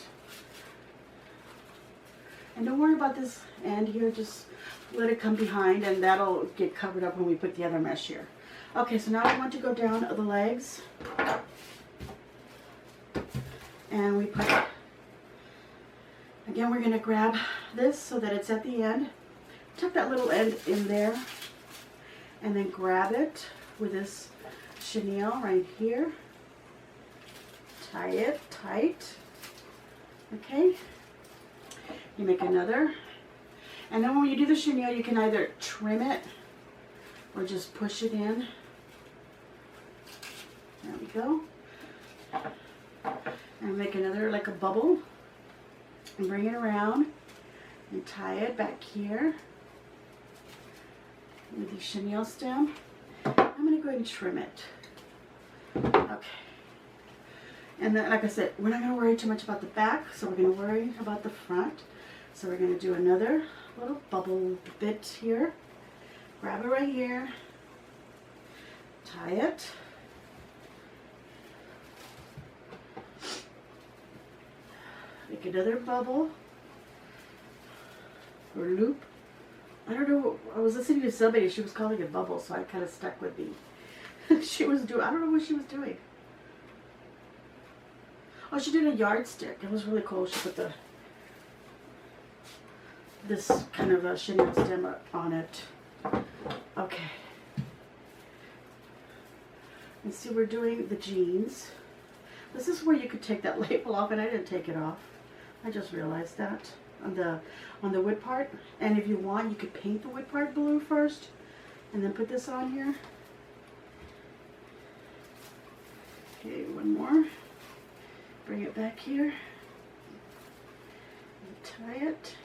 And don't worry about this end here. Just let it come behind and that'll get covered up when we put the other mesh here. Okay, so now I want to go down the legs. And we put, again, we're going to grab this so that it's at the end. Tuck that little end in there and then grab it with this chenille right here. Tie it tight. Okay. You make another. And then when you do the chenille, you can either trim it or just push it in. There we go. And make another, like a bubble. And bring it around and tie it back here with the chenille stem. I'm going to go ahead and trim it. Okay. And then, like I said, we're not going to worry too much about the back, so we're going to worry about the front. So we're going to do another little bubble bit here. Grab it right here. Tie it. Make another bubble or loop. I don't know. I was listening to somebody. She was calling it bubble, so I kind of stuck with the. She was doing. I don't know what she was doing. Oh, she did a yardstick. It was really cool. She put this kind of a chenille stem on it. Okay. And see, we're doing the jeans. This is where you could take that label off, and I didn't take it off. I just realized that on the wood part. And if you want, you could paint the wood part blue first, and then put this on here. Okay, one more. Bring it back here. And tie it.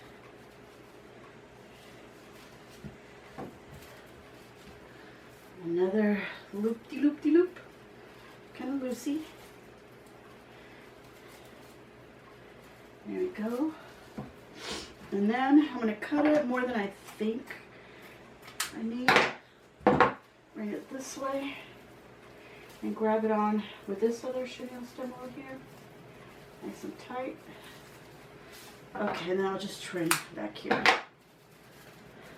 Another loop-de-loop-de-loop. Kind of loosey. There we go. And then I'm going to cut it more than I think I need. Bring it this way and grab it on with this other chenille stem over here. Nice and tight. Okay, and then I'll just trim back here.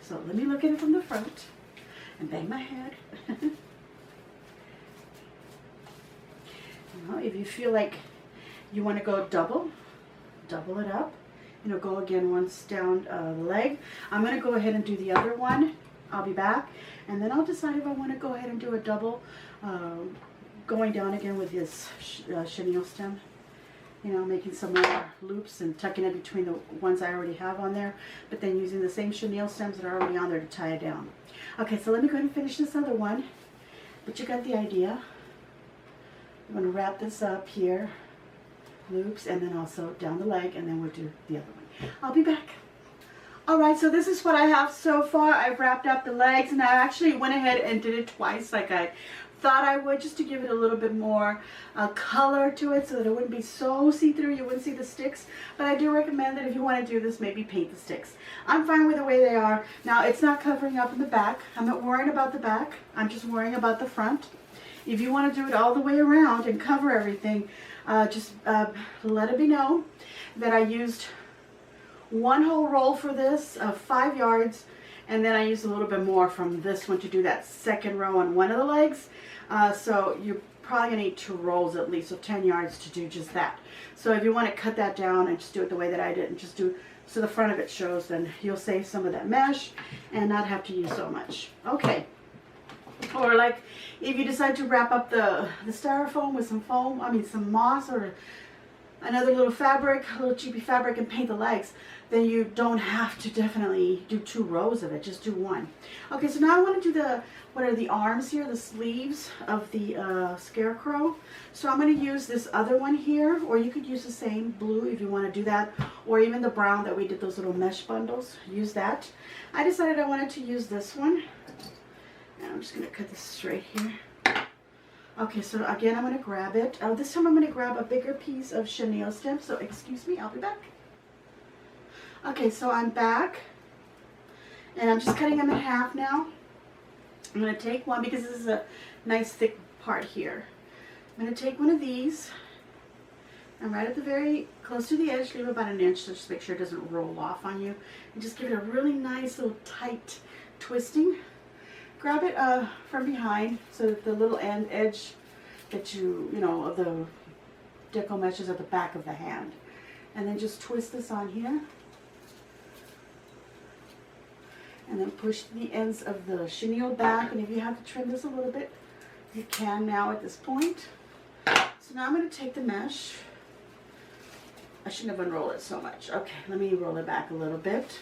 So let me look at it from the front and bang my head. Now, if you feel like you want to go double it up. You know, go again once down the leg. I'm going to go ahead and do the other one. I'll be back. And then I'll decide if I want to go ahead and do a double going down again with this chenille stem. you know, making some more loops and tucking it between the ones I already have on there, but then using the same chenille stems that are already on there to tie it down. Okay, so let me go ahead and finish this other one, but you got the idea. I'm going to wrap this up here, loops, and then also down the leg, and then we'll do the other one. I'll be back. Alright, so this is what I have so far. I've wrapped up the legs, and I actually went ahead and did it twice like I thought I would, just to give it a little bit more color to it so that it wouldn't be so see-through, you wouldn't see the sticks. But I do recommend that if you want to do this, maybe paint the sticks. I'm fine with the way they are. Now, it's not covering up in the back. I'm not worrying about the back. I'm just worrying about the front. If you want to do it all the way around and cover everything, just let it be known that I used one whole roll for this of 5 yards, and then I used a little bit more from this one to do that second row on one of the legs. So you're probably going to need 2 rolls at least, so 10 yards to do just that. So if you want to cut that down and just do it the way that I did and just do so the front of it shows, then you'll save some of that mesh and not have to use so much. Okay. Or like if you decide to wrap up the styrofoam with some foam, some moss or another little fabric, a little cheapy fabric, and paint the legs, then you don't have to definitely do 2 rows of it, just do 1. Okay, so now I want to do what are the arms here, the sleeves of the Scarecrow. So I'm going to use this other one here, or you could use the same blue if you want to do that, or even the brown that we did those little mesh bundles, use that. I decided I wanted to use this one, and I'm just going to cut this straight here. Okay, so again, I'm going to grab it. This time I'm going to grab a bigger piece of Chenille Stem, so excuse me, I'll be back. Okay, so I'm back, and I'm just cutting them in half now. I'm going to take one because this is a nice thick part here. I'm going to take one of these, and right at the very close to the edge, leave about 1 inch, so just make sure it doesn't roll off on you, and just give it a really nice little tight twisting. Grab it from behind so that the little edge that you know, of the Dickel mesh is at the back of the hand. And then just twist this on here. And then push the ends of the chenille back. And if you have to trim this a little bit, you can now at this point. So now I'm going to take the mesh. I shouldn't have unrolled it so much. Okay, let me roll it back a little bit.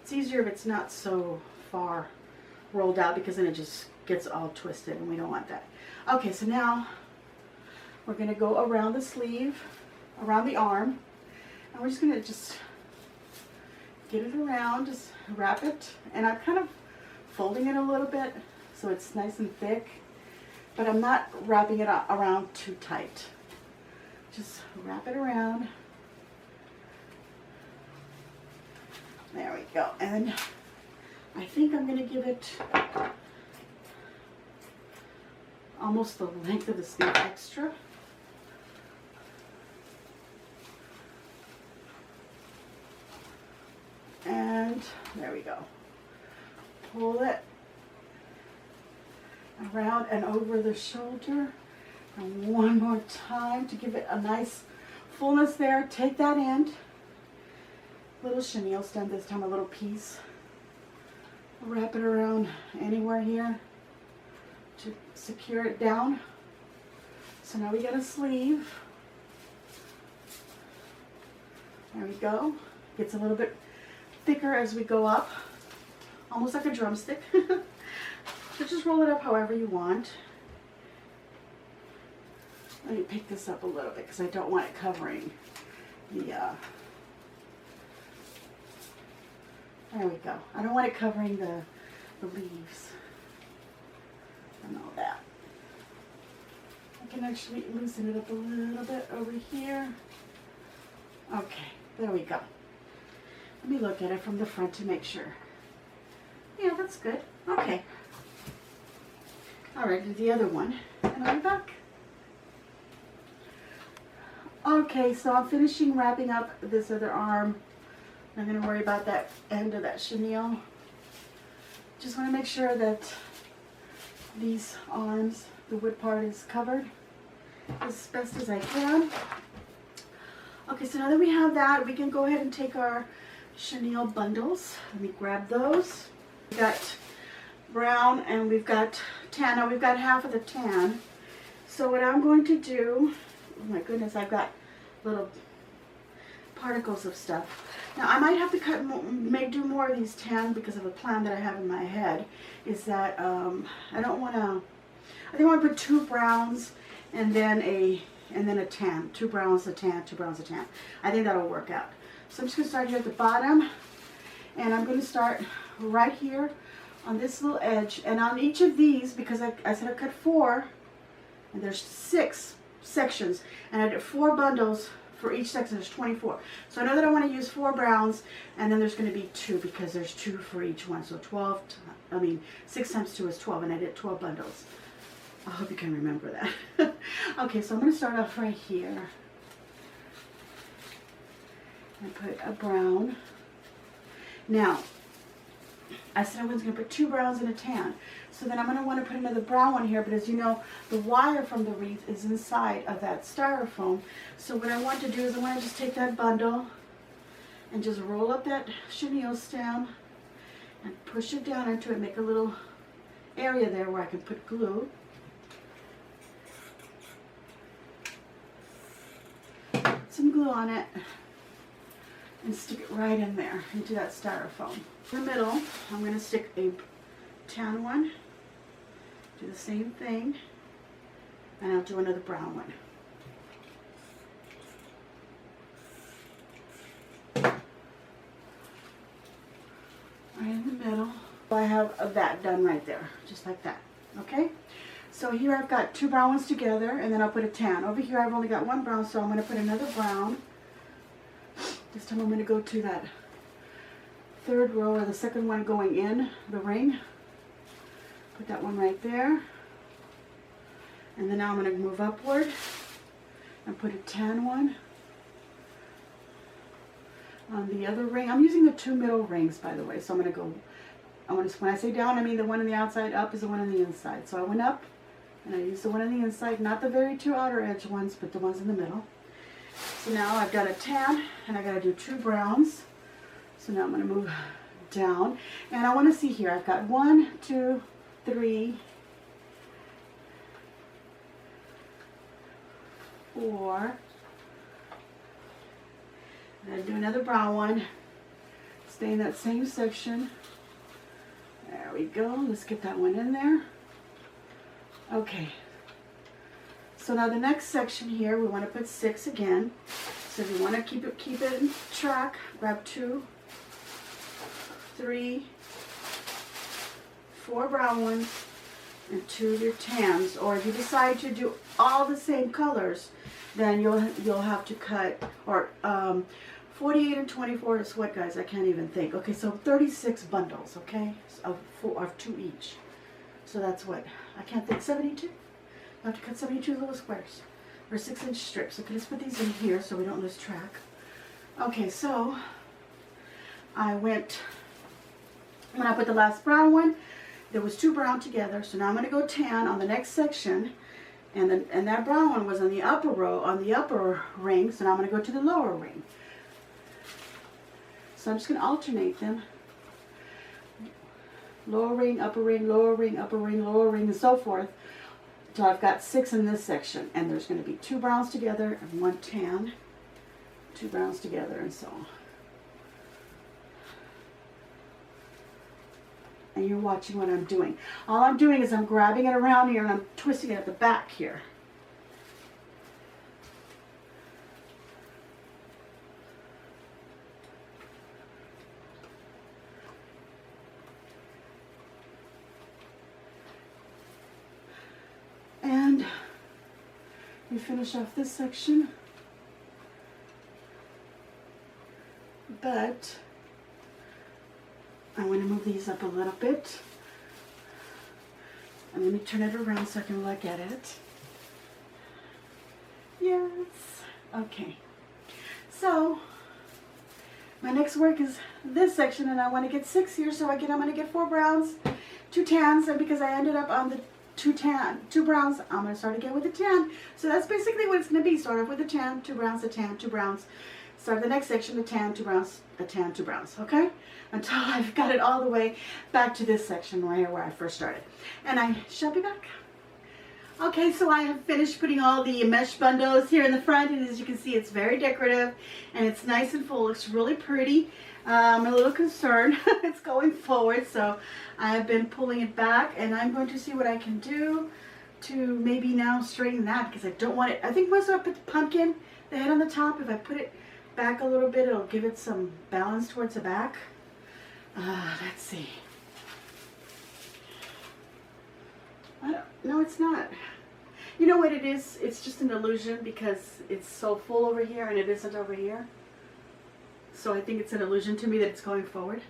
It's easier if it's not so far rolled out, because then it just gets all twisted and we don't want that. Okay, so now we're going to go around the sleeve, around the arm, and we're just going to just get it around, just wrap it, and I'm kind of folding it a little bit so it's nice and thick, but I'm not wrapping it around too tight. Just wrap it around. There we go. And I think I'm going to give it almost the length of the sleeve extra. And there we go. Pull it around and over the shoulder. And one more time to give it a nice fullness there. Take that end. Little chenille stem this time, a little piece. Wrap it around anywhere here to secure it down. So now we got a sleeve. There we go. Gets a little bit thicker as we go up, almost like a drumstick. So just roll it up however you want. Let me pick this up a little bit because I don't want it covering the there we go. I don't want it covering the leaves and all that. I can actually loosen it up a little bit over here. Okay, there we go. Let me look at it from the front to make sure. Yeah, that's good. Okay. All right, do the other one, and I'll be back. Okay, so I'm finishing wrapping up this other arm. I'm going to worry about that end of that chenille. Just want to make sure that these arms, the wood part, is covered as best as I can. Okay, so now that we have that, we can go ahead and take our chenille bundles. Let me grab those. We've got brown and we've got tan. Now we've got half of the tan. So what I'm going to do, oh my goodness, I've got little particles of stuff. Now I might have to cut more, do more of these tan because of a plan that I have in my head. Is that I don't want to. I think I want to put 2 browns and then a tan. 2 browns, a tan, 2 browns, a tan. I think that'll work out. So I'm just going to start here at the bottom, and I'm going to start right here on this little edge. And on each of these, because I said I cut 4, and there's 6 sections, and I did 4 bundles for each section. There's 24. So I know that I want to use 4 browns, and then there's going to be 2 because there's 2 for each one. So 6 times 2 is 12, and I did 12 bundles. I hope you can remember that. Okay, so I'm going to start off right here. And put a brown. Now, I said I was going to put 2 browns and a tan. So then I'm going to want to put another brown one here, but as you know, the wire from the wreath is inside of that styrofoam. So what I want to do is I want to just take that bundle and just roll up that chenille stem and push it down into it, make a little area there where I can put glue. Some glue on it and stick it right in there into that styrofoam. In the middle, I'm going to stick a tan one, do the same thing, and I'll do another brown one. Right in the middle. I have that done right there, just like that. Okay? So here I've got 2 brown ones together, and then I'll put a tan. Over here I've only got 1 brown, so I'm going to put another brown. This time I'm going to go to that 3rd row, or the 2nd one going in the ring. Put that one right there. And then now I'm going to move upward and put a tan one on the other ring. I'm using the 2 middle rings, by the way, so I'm going to go, when I say down, I mean the one on the outside, up is the one on the inside. So I went up, and I used the one on the inside, not the very 2 outer edge ones, but the ones in the middle. So now I've got a tan, and I got to do 2 browns. So now I'm going to move down, and I want to see here. I've got 1, 2, 3, 4. And then do another brown one. Stay in that same section. There we go. Let's get that one in there. Okay. So now the next section here, we want to put 6 again. So if you want to keep it in track, grab 2, 3, 4 brown ones, and 2 of your tans. Or if you decide to do all the same colors, then you'll have to cut, or 48 and 24 is what, guys? I can't even think. Okay, so 36 bundles, okay, of 2 each. So that's what, I can't think, 72? You have to cut 72 little squares, or 6-inch strips. Okay, let's put these in here so we don't lose track. Okay, so when I put the last brown one, there was 2 brown together. So now I'm going to go tan on the next section, and that brown one was on the upper row, on the upper ring. So now I'm going to go to the lower ring. So I'm just going to alternate them. Lower ring, upper ring, lower ring, upper ring, lower ring, and so forth. So I've got 6 in this section, and there's going to be 2 browns together and 1 tan, 2 browns together, and so on. And you're watching what I'm doing. All I'm doing is I'm grabbing it around here and I'm twisting it at the back here. And we finish off this section, but I want to move these up a little bit, and let me turn it around so I can look at it. Yes. Okay. So my next work is this section, and I want to get 6 here. So again, I'm going to get 4 browns, 2 tans, and because I ended up on the 2 browns, I'm going to start again with a tan. So that's basically what it's going to be. Start off with a tan, 2 browns, a tan, 2 browns. Start the next section, a tan, 2 browns, a tan, 2 browns, okay? Until I've got it all the way back to this section right here where I first started. And I shall be back. Okay, so I have finished putting all the mesh bundles here in the front, and as you can see, it's very decorative and it's nice and full. Looks really pretty. I'm a little concerned it's going forward, so I have been pulling it back, and I'm going to see what I can do to maybe now straighten that, because I don't want it. I think once I put the pumpkin, the head on the top, if I put it back a little bit, it'll give it some balance towards the back. Let's see. No, it's not. You know what it is? It's just an illusion because it's so full over here and it isn't over here. So I think it's an illusion to me that it's going forward.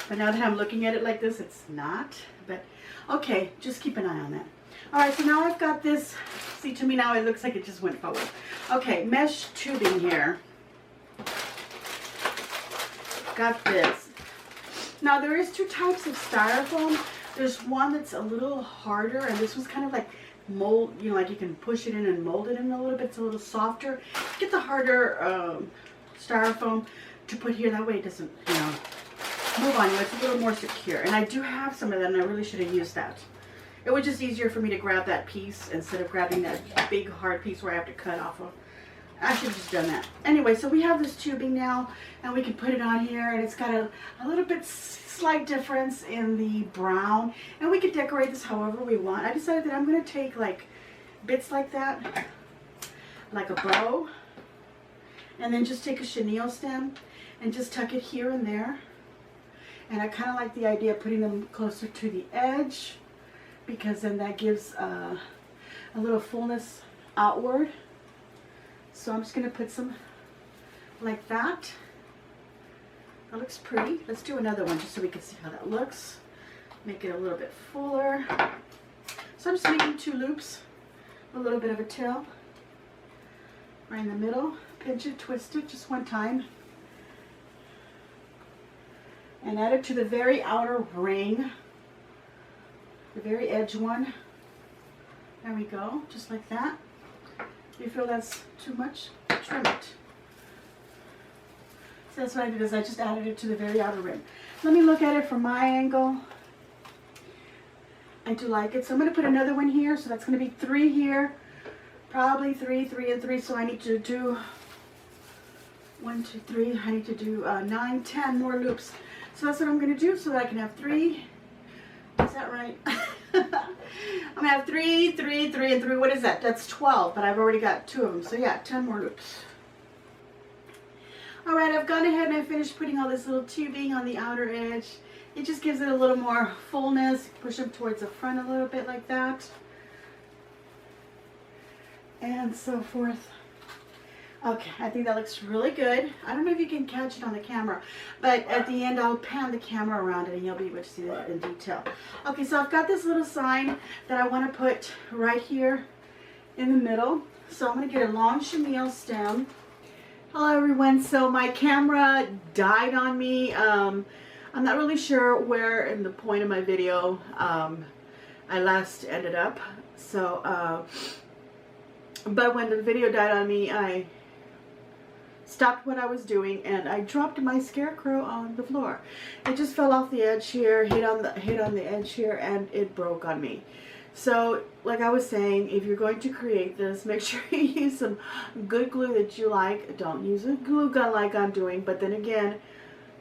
But now that I'm looking at it like this, it's not. But okay, just keep an eye on that. All right, so now I've got this. See, to me now it looks like it just went forward. Okay, mesh tubing here. Got this. Now there is two types of styrofoam. There's one that's a little harder, and this one's kind of like mold, you know, like you can push it in and mold it in a little bit. It's a little softer. Get the harder styrofoam to put here. That way it doesn't, you know, move on you. It's a little more secure. And I do have some of them, and I really should have used that. It was just easier for me to grab that piece instead of grabbing that big hard piece where I have to cut off of. I should have just done that. Anyway, so we have this tubing now, and we can put it on here, and it's got a little bit slight difference in the brown, and we could decorate this however we want. I decided that I'm going to take like bits like that, like a bow, and then just take a chenille stem and just tuck it here and there. And I kind of like the idea of putting them closer to the edge, because then that gives a little fullness outward. So I'm just going to put some like that. That looks pretty. Let's do another one just so we can see how that looks. Make it a little bit fuller. So I'm just making 2 loops, a little bit of a tail right in the middle. Pinch it, twist it just one time. And add it to the very outer ring, the very edge one. There we go, just like that. If you feel that's too much, trim it. So that's what I did, is I just added it to the very outer rim. Let me look at it from my angle. I do like it. So I'm going to put another one here. So that's going to be 3 here. Probably 3, 3, and 3. So I need to do 1, 2, 3. I need to do 9, 10 more loops. So that's what I'm going to do so that I can have 3. Is that right? I'm going to have 3, 3, 3, and 3. What is that? That's 12, but I've already got 2 of them. So yeah, 10 more loops. All right, I've gone ahead and I finished putting all this little tubing on the outer edge. It just gives it a little more fullness. Push them towards the front a little bit like that. And so forth. Okay, I think that looks really good. I don't know if you can catch it on the camera, but at the end I'll pan the camera around it and you'll be able to see that in detail. Okay, so I've got this little sign that I want to put right here in the middle. So I'm going to get a long chenille stem. Hello everyone. So my camera died on me. I'm not really sure where in the point of my video I last ended up. So, but when the video died on me, I stopped what I was doing and I dropped my Scarecrow on the floor. It just fell off the edge here, hit on the edge here, and it broke on me. So, like I was saying, if you're going to create this, make sure you use some good glue that you like. Don't use a glue gun like I'm doing, but then again,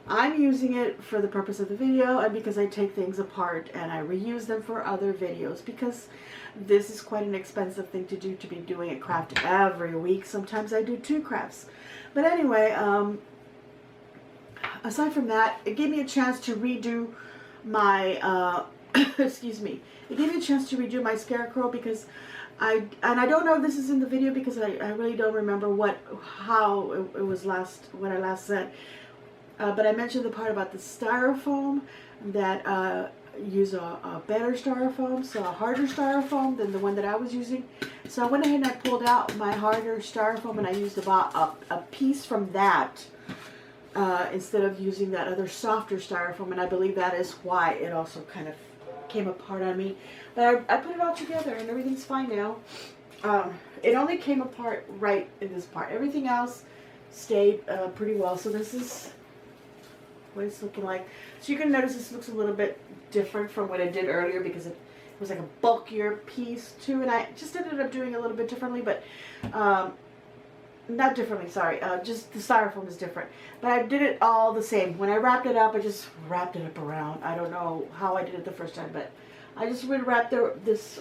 I'm using it for the purpose of the video and because I take things apart and I reuse them for other videos, because this is quite an expensive thing to do, to be doing a craft every week. Sometimes I do 2 crafts. But anyway, aside from that, it gave me a chance to redo my, excuse me, it gave me a chance to redo my Scarecrow, because I don't know if this is in the video because I really don't remember how it was what I last said. But I mentioned the part about the styrofoam, that use a better styrofoam, so a harder styrofoam than the one that I was using. So I went ahead and I pulled out my harder styrofoam and I used about a piece from that instead of using that other softer styrofoam, and I believe that is why it also kind of came apart on me. But I put it all together and everything's fine now. It only came apart right in this part. Everything else stayed pretty well. So this is what it's looking like. So you can notice this looks a little bit different from what I did earlier because it was like a bulkier piece too, and I just ended up doing a little bit differently, but not differently, sorry, just the styrofoam is different. But I did it all the same. When I wrapped it up, I just wrapped it up around. I don't know how I did it the first time, but I just would wrap this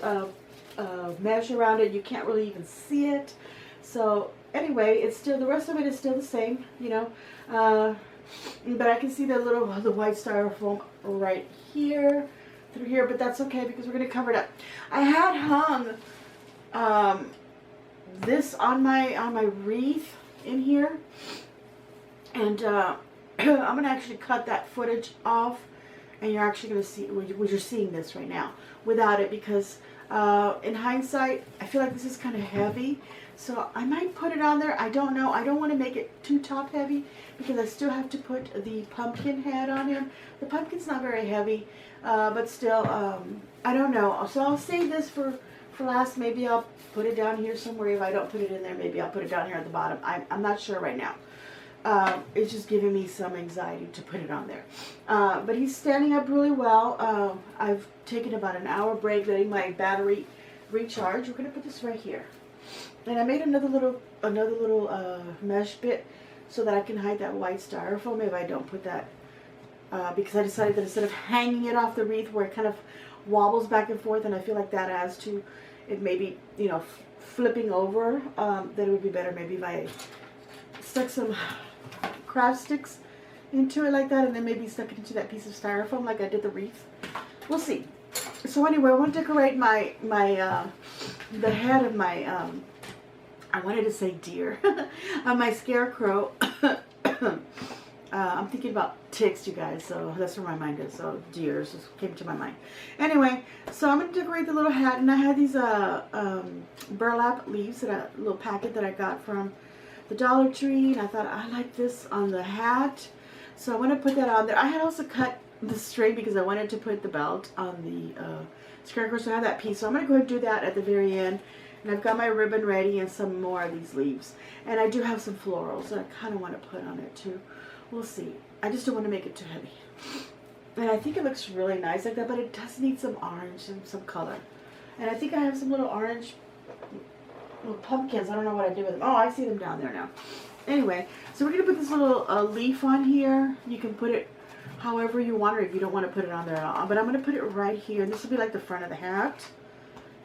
mesh around it. You can't really even see it. So anyway, it's still, the rest of it is still the same, you know. But I can see the white styrofoam right here, through here, but that's okay because we're going to cover it up. I had hung this on my wreath in here, and I'm going to actually cut that footage off, and you're actually going to see, you're seeing this right now without it, because in hindsight, I feel like this is kind of heavy. So I might put it on there. I don't know. I don't want to make it too top heavy because I still have to put the pumpkin head on him. The pumpkin's not very heavy, but still, I don't know. So I'll save this for last. Maybe I'll put it down here somewhere. If I don't put it in there, maybe I'll put it down here at the bottom. I'm not sure right now. It's just giving me some anxiety to put it on there. But he's standing up really well. I've taken about an hour break, letting my battery recharge. We're going to put this right here. And I made another little mesh bit so that I can hide that white styrofoam if I don't put that, because I decided that instead of hanging it off the wreath where it kind of wobbles back and forth, and I feel like that adds to it maybe, you know, flipping over, that it would be better maybe if I stuck some craft sticks into it like that, and then maybe stuck it into that piece of styrofoam like I did the wreath. We'll see. So anyway, I want to decorate the head of my I wanted to say deer on my Scarecrow. I'm thinking about ticks, you guys, so that's where my mind is. So deers just came to my mind. Anyway, so I'm going to decorate the little hat, and I had these burlap leaves, a little packet that I got from the Dollar Tree, and I thought I like this on the hat, so I want to put that on there. I had also cut the string because I wanted to put the belt on the Scarecrow, so I have that piece. So I'm going to go ahead and do that at the very end. And I've got my ribbon ready and some more of these leaves. And I do have some florals that I kind of want to put on it too. We'll see. I just don't want to make it too heavy. And I think it looks really nice like that, but it does need some orange and some color. And I think I have some little orange little pumpkins. I don't know what I did with them. Oh, I see them down there now. Anyway, so we're going to put this little leaf on here. You can put it however you want, or if you don't want to put it on there at all. But I'm going to put it right here. This will be like the front of the hat.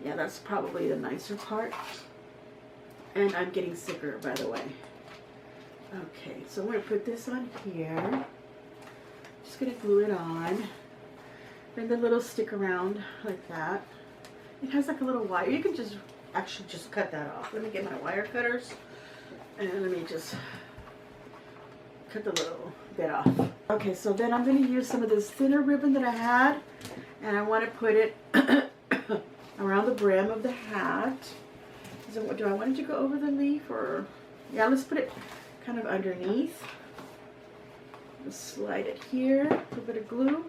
Yeah, that's probably the nicer part. And I'm getting sicker, by the way. Okay, so I'm going to put this on here. Just going to glue it on. Bring the little stick around like that. It has like a little wire. You can just actually just cut that off. Let me get my wire cutters. And let me just cut the little bit off. Okay, so then I'm going to use some of this thinner ribbon that I had. And I want to put it around the brim of the hat. So do I want it to go over the leaf, or yeah, let's put it kind of underneath. Just slide it here, a little bit of glue.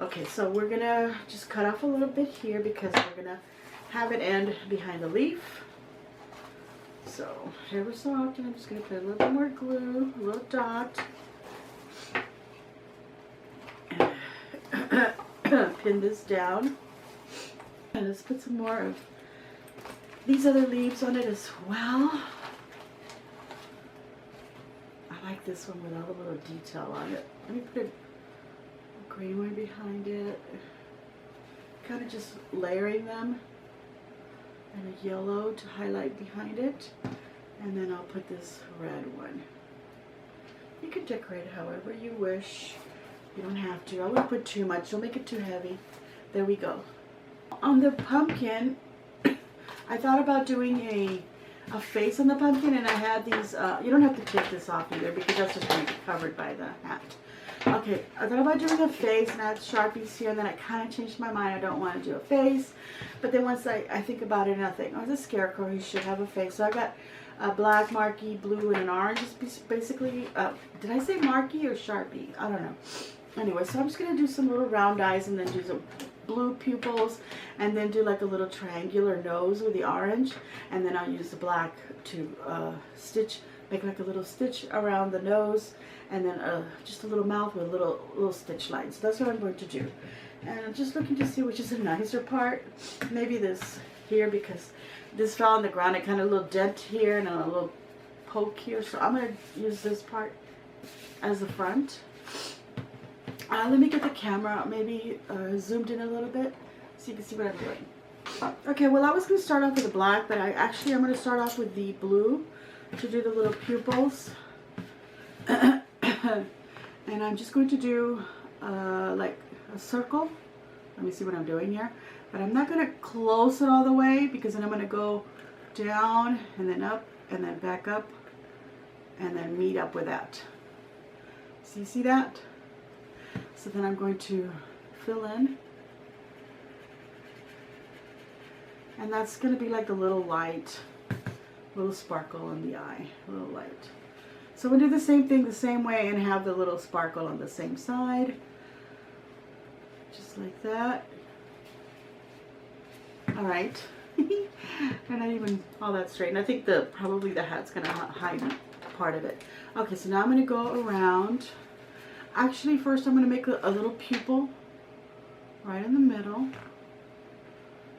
Okay, so we're gonna just cut off a little bit here because we're gonna have it end behind the leaf. So ever so often I'm just gonna put a little bit more glue, a little dot. Pin this down. And let's put some more of these other leaves on it as well. I like this one with all the little detail on it. Let me put a green one behind it. Kind of just layering them. And a yellow to highlight behind it. And then I'll put this red one. You can decorate it however you wish. You don't have to. I wouldn't put too much. Don't make it too heavy. There we go. On the pumpkin, I thought about doing a face on the pumpkin, and I had these, you don't have to take this off either because that's just going to get covered by the hat. Okay, I thought about doing a face, and I had Sharpies here, and then I kind of changed my mind. I don't want to do a face, but then once I think about it, and I think, oh, it's a Scarecrow, he should have a face. So I got a black marquee, blue, and an orange. It's basically, did I say marquee or Sharpie? I don't know. Anyway, so I'm just going to do some little round eyes and then do some blue pupils and then do like a little triangular nose with the orange, and then I'll use the black to stitch, make like a little stitch around the nose, and then just a little mouth with little stitch lines. So that's what I'm going to do. And I'm just looking to see which is a nicer part. Maybe this here, because this fell on the ground. It kind of a little dent here and a little poke here. So I'm going to use this part as the front. Let me get the camera maybe zoomed in a little bit so you can see what I'm doing. Okay, well I was going to start off with the black, but I'm going to start off with the blue to do the little pupils. And I'm just going to do like a circle. Let me see what I'm doing here. But I'm not going to close it all the way, because then I'm going to go down and then up and then back up and then meet up with that. So you see that? So then I'm going to fill in. And that's going to be like a little light, little sparkle in the eye, a little light. So we'll do the same thing the same way and have the little sparkle on the same side. Just like that. All right. And not even all that straight. And I think probably the hat's going to hide part of it. Okay, so now I'm going to go around. Actually, first I'm going to make a little pupil right in the middle.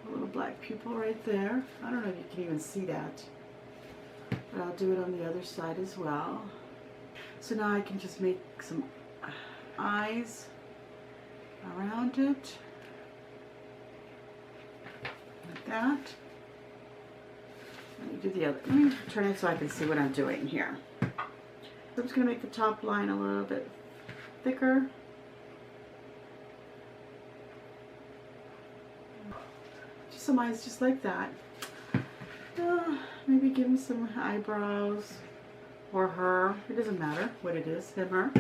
A little black pupil right there. I don't know if you can even see that. But I'll do it on the other side as well. So now I can just make some eyes around it. Like that. Let me do the other. Let me turn it so I can see what I'm doing here. So I'm just going to make the top line a little bit thicker. Just some eyes just like that. Maybe give him some eyebrows, or her. It doesn't matter what it is, him, her.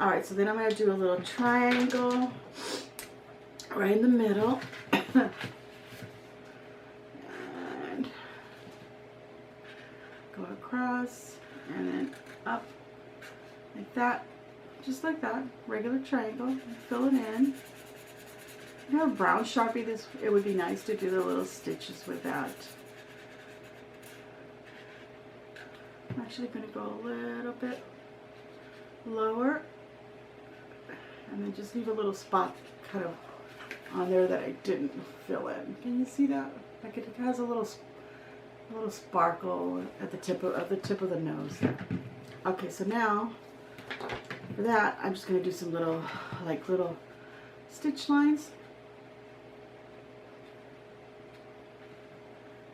Alright, so then I'm going to do a little triangle right in the middle. And go across and then up like that. Just like that. Regular triangle. Fill it in. If you have a brown Sharpie, it would be nice to do the little stitches with that. I'm actually going to go a little bit lower and then just leave a little spot kind of on there that I didn't fill in. Can you see that? Like it has a little sparkle at the tip of the nose there. Okay, so now for that I'm just going to do some little stitch lines.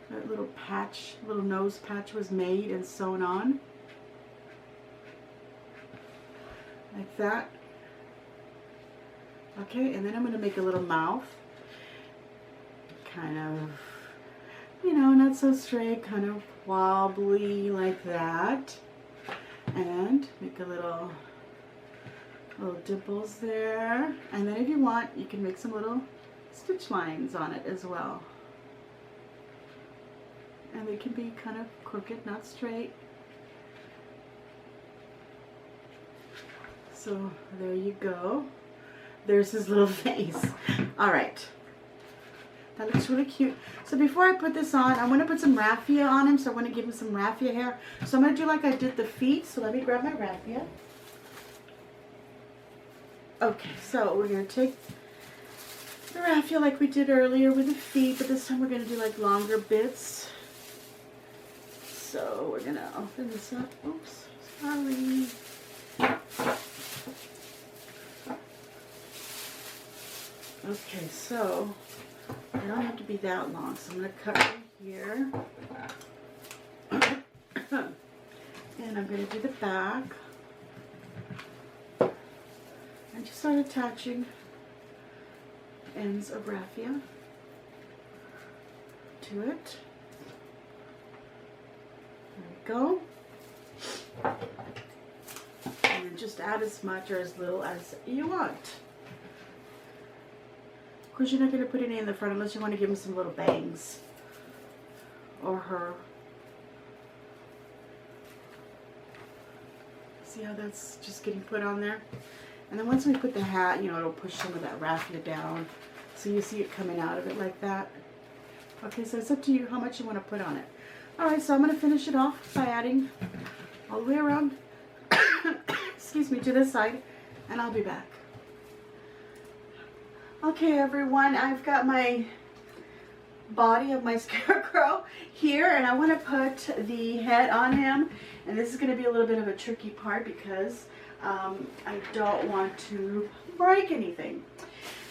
That little patch, little nose patch was made and sewn on. Like that. Okay, and then I'm going to make a little mouth. Kind of, you know, not so straight, kind of wobbly like that. And make a little dimples there. And then if you want, you can make some little stitch lines on it as well. And they can be kind of crooked, not straight. So there you go. There's his little face. All right. That looks really cute. So before I put this on, I want to put some raffia on him. So I want to give him some raffia hair. So I'm going to do like I did the feet. So let me grab my raffia. Okay, so we're going to take the raffia like we did earlier with the feet. But this time we're going to do like longer bits. So we're going to open this up. Oops, sorry. Okay, so I don't have to be that long, so I'm going to cut right here. And I'm going to do the back. And just start attaching ends of raffia to it. There we go. And then just add as much or as little as you want. Of course, you're not going to put any in the front unless you want to give them some little bangs. Or her. See how that's just getting put on there? And then once we put the hat, you know, it'll push some of that raffia down. So you see it coming out of it like that. Okay, so it's up to you how much you want to put on it. Alright, so I'm going to finish it off by adding all the way around, excuse me, to this side, and I'll be back. Okay, everyone, I've got my body of my Scarecrow here, and I want to put the head on him. And this is going to be a little bit of a tricky part because I don't want to break anything.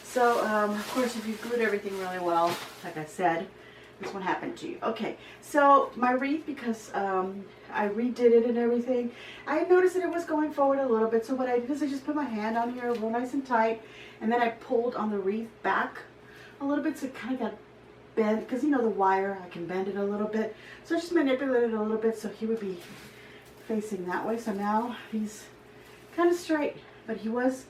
So, of course, if you glued everything really well, like I said, this won't happen to you. Okay, so my wreath, because I redid it and everything, I noticed that it was going forward a little bit. So what I did is I just put my hand on here real nice and tight, and then I pulled on the wreath back a little bit so it kind of got bent, because you know the wire, I can bend it a little bit. So I just manipulated it a little bit so he would be facing that way. So now he's kind of straight, but he was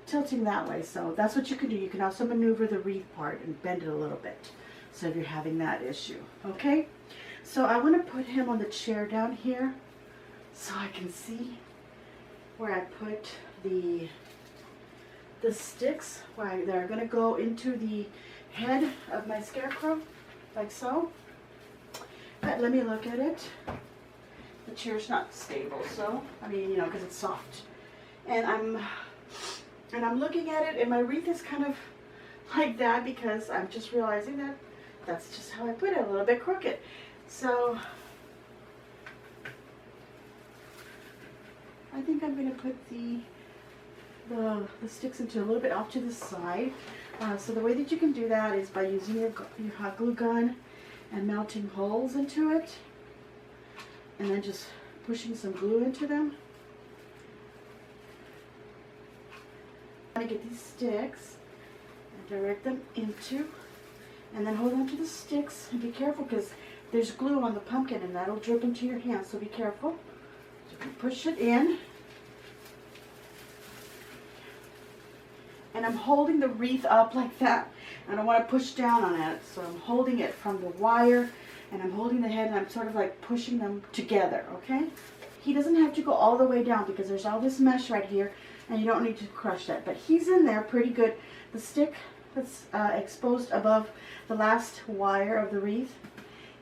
tilting that way. So that's what you can do. You can also maneuver the wreath part and bend it a little bit. So if you're having that issue, okay? So I want to put him on the chair down here so I can see where I put the sticks, where they're going to go into the head of my Scarecrow, like so. But let me look at it. The chair's not stable, so, I mean, you know, because it's soft. And I'm looking at it, and my wreath is kind of like that because I'm just realizing that that's just how I put it, a little bit crooked. So I think I'm going to put the sticks into a little bit off to the side. So the way that you can do that is by using your hot glue gun and melting holes into it, and then just pushing some glue into them. I'm going to get these sticks and direct them into, and then hold on to the sticks and be careful because there's glue on the pumpkin and that'll drip into your hand, so be careful. So you push it in, and I'm holding the wreath up like that. I don't want to push down on it, so I'm holding it from the wire, and I'm holding the head, and I'm sort of like pushing them together, okay? He doesn't have to go all the way down because there's all this mesh right here, and you don't need to crush that, but he's in there pretty good. The stick that's exposed above the last wire of the wreath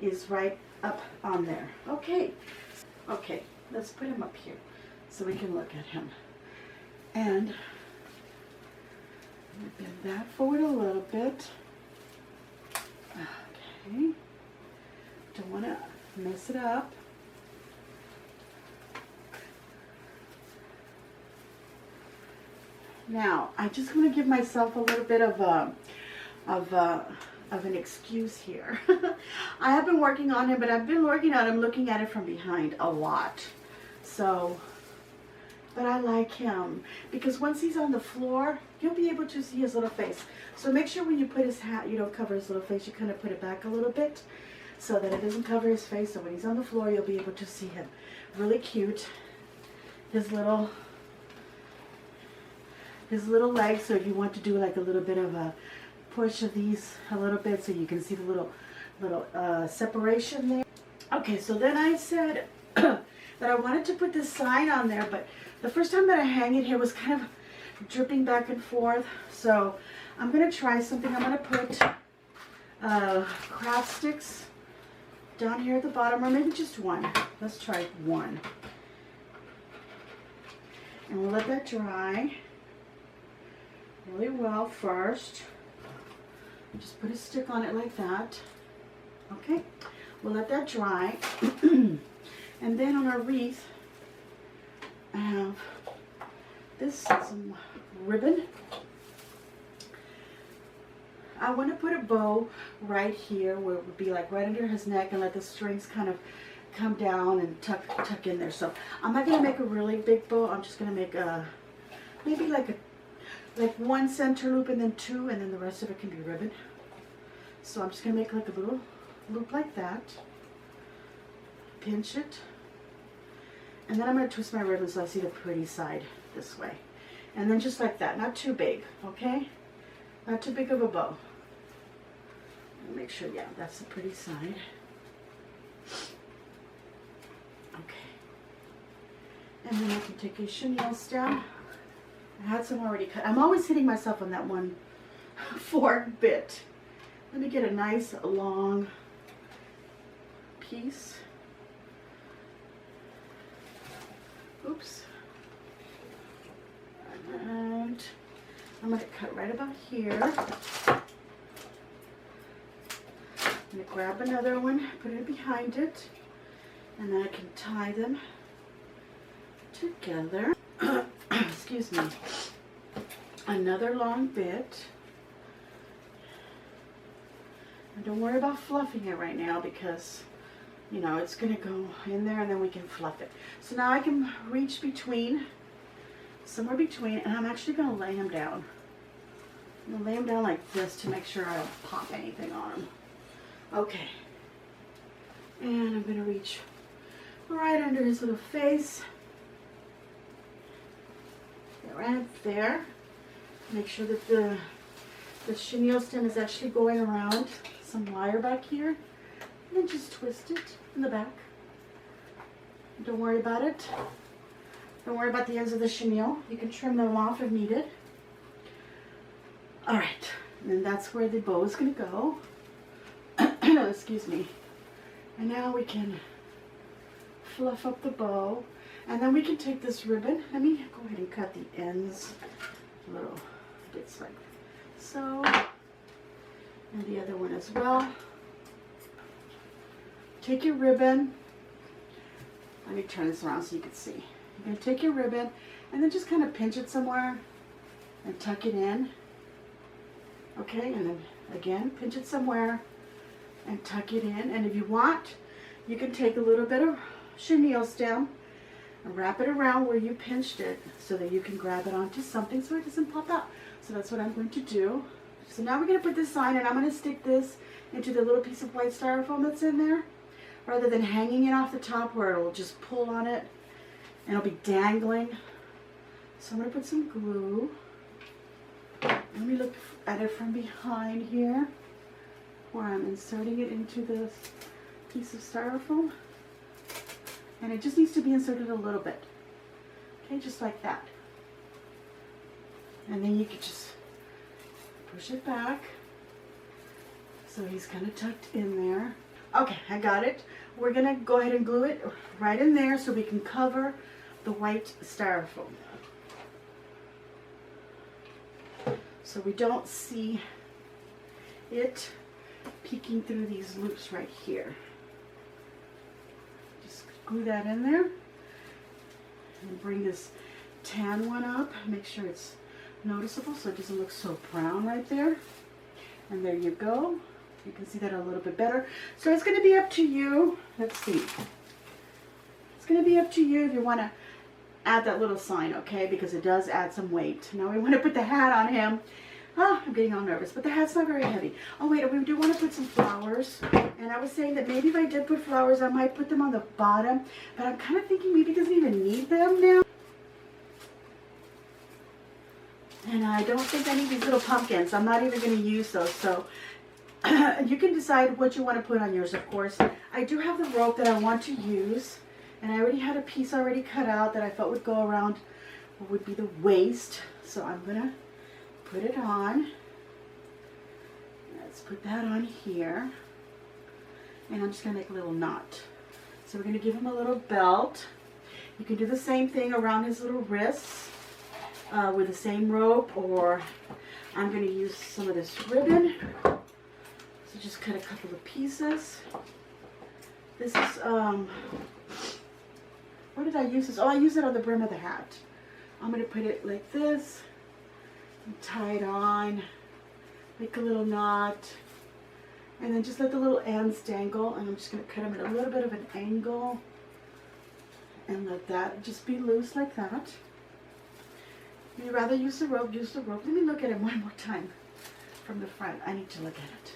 is right up on there. Okay, let's put him up here so we can look at him. And bend that forward a little bit. Okay, don't want to mess it up. Now, I just want to give myself a little bit of an excuse here. I have been working on him, but I've been working on him looking at it from behind a lot. So, but I like him because once he's on the floor, you'll be able to see his little face. So make sure when you put his hat, you don't cover his little face. You kind of put it back a little bit so that it doesn't cover his face. So when he's on the floor, you'll be able to see him. Really cute. His little legs, so if you want to do like a little bit of a push of these a little bit so you can see the little separation there. Okay, so then I said that I wanted to put this sign on there, but the first time that I hang it here was kind of dripping back and forth, so I'm going to try something. I'm going to put craft sticks down here at the bottom, or maybe just one. Let's try one. And we'll let that dry really well first. Just put a stick on it like that. Okay, we'll let that dry. And then on our wreath, I have some ribbon. I want to put a bow right here where it would be like right under his neck and let the strings kind of come down and tuck in there. So I'm not going to make a really big bow. I'm just going to make maybe like one center loop and then two, and then the rest of it can be ribbon. So I'm just going to make like a little loop like that, pinch it, and then I'm going to twist my ribbon so I see the pretty side this way. And then just like that, not too big, okay? Not too big of a bow. Make sure, yeah, that's the pretty side. Okay. And then I can take a chenille stem. I had some already cut. I'm always hitting myself on that one fork bit. Let me get a nice long piece. Oops. And I'm going to cut right about here. I'm going to grab another one, put it behind it, and then I can tie them together. Excuse me. Another long bit. And don't worry about fluffing it right now because, you know, it's going to go in there and then we can fluff it. So now I can reach between, somewhere between, and I'm actually going to lay him down. I'm going to lay him down like this to make sure I don't pop anything on him. Okay. And I'm going to reach right under his little face. Right there. Make sure that the chenille stem is actually going around some wire back here. And then just twist it in the back. Don't worry about it. Don't worry about the ends of the chenille. You can trim them off if needed. Alright, and then that's where the bow is going to go. Excuse me. And now we can fluff up the bow. And then we can take this ribbon. Let me go ahead and cut the ends little bits like so. And the other one as well. Take your ribbon. Let me turn this around so you can see. You're going to take your ribbon and then just kind of pinch it somewhere and tuck it in. Okay, and then again, pinch it somewhere and tuck it in. And if you want, you can take a little bit of chenille stem and wrap it around where you pinched it so that you can grab it onto something so it doesn't pop out. So that's what I'm going to do. So now we're going to put this on and I'm going to stick this into the little piece of white styrofoam that's in there rather than hanging it off the top where it'll just pull on it and it'll be dangling. So I'm going to put some glue. Let me look at it from behind here where I'm inserting it into this piece of styrofoam. And it just needs to be inserted a little bit. Okay, just like that. And then you can just push it back. So he's kind of tucked in there. Okay, I got it. We're going to go ahead and glue it right in there so we can cover the white styrofoam. So we don't see it peeking through these loops right here. Just glue that in there and bring this tan one up. Make sure it's noticeable so it doesn't look so brown right there. And there you go. You can see that a little bit better. So it's going to be up to you. Let's see. It's going to be up to you if you want to add that little sign, okay? Because it does add some weight. Now we want to put the hat on him. Oh, I'm getting all nervous, but the hat's not very heavy. Oh wait, we do want to put some flowers. And I was saying that maybe if I did put flowers, I might put them on the bottom. But I'm kind of thinking maybe he doesn't even need them now. And I don't think I need these little pumpkins. I'm not even going to use those. So you can decide what you want to put on yours, of course. I do have the rope that I want to use. And I already had a piece already cut out that I thought would go around what would be the waist. So I'm going to put it on. Let's put that on here. And I'm just going to make a little knot. So we're going to give him a little belt. You can do the same thing around his little wrists with the same rope, or I'm going to use some of this ribbon. So just cut a couple of pieces. This is, where did I use this? Oh, I use it on the brim of the hat. I'm going to put it like this. And tie it on. Make a little knot. And then just let the little ends dangle. And I'm just going to cut them at a little bit of an angle. And let that just be loose like that. If you'd rather use the rope, use the rope. Let me look at it one more time from the front. I need to look at it.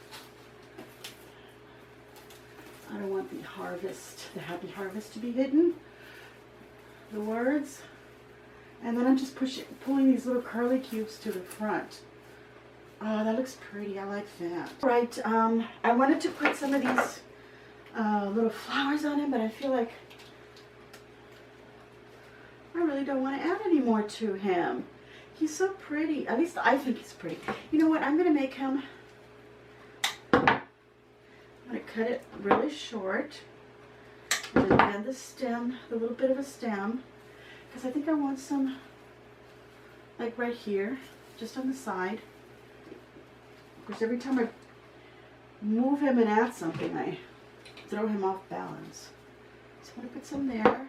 I don't want the harvest, the happy harvest to be hidden. The words. And then I'm just pulling these little curly cubes to the front. Oh, that looks pretty. I like that. Right, I wanted to put some of these little flowers on him, but I feel like I really don't want to add any more to him. He's so pretty. At least I think he's pretty. You know what? I'm going to make him... I'm going to cut it really short. And then bend the stem, the little bit of a stem. Because I think I want some, like right here. just on the side. Because every time I move him and add something, I throw him off balance. So I'm going to put some there.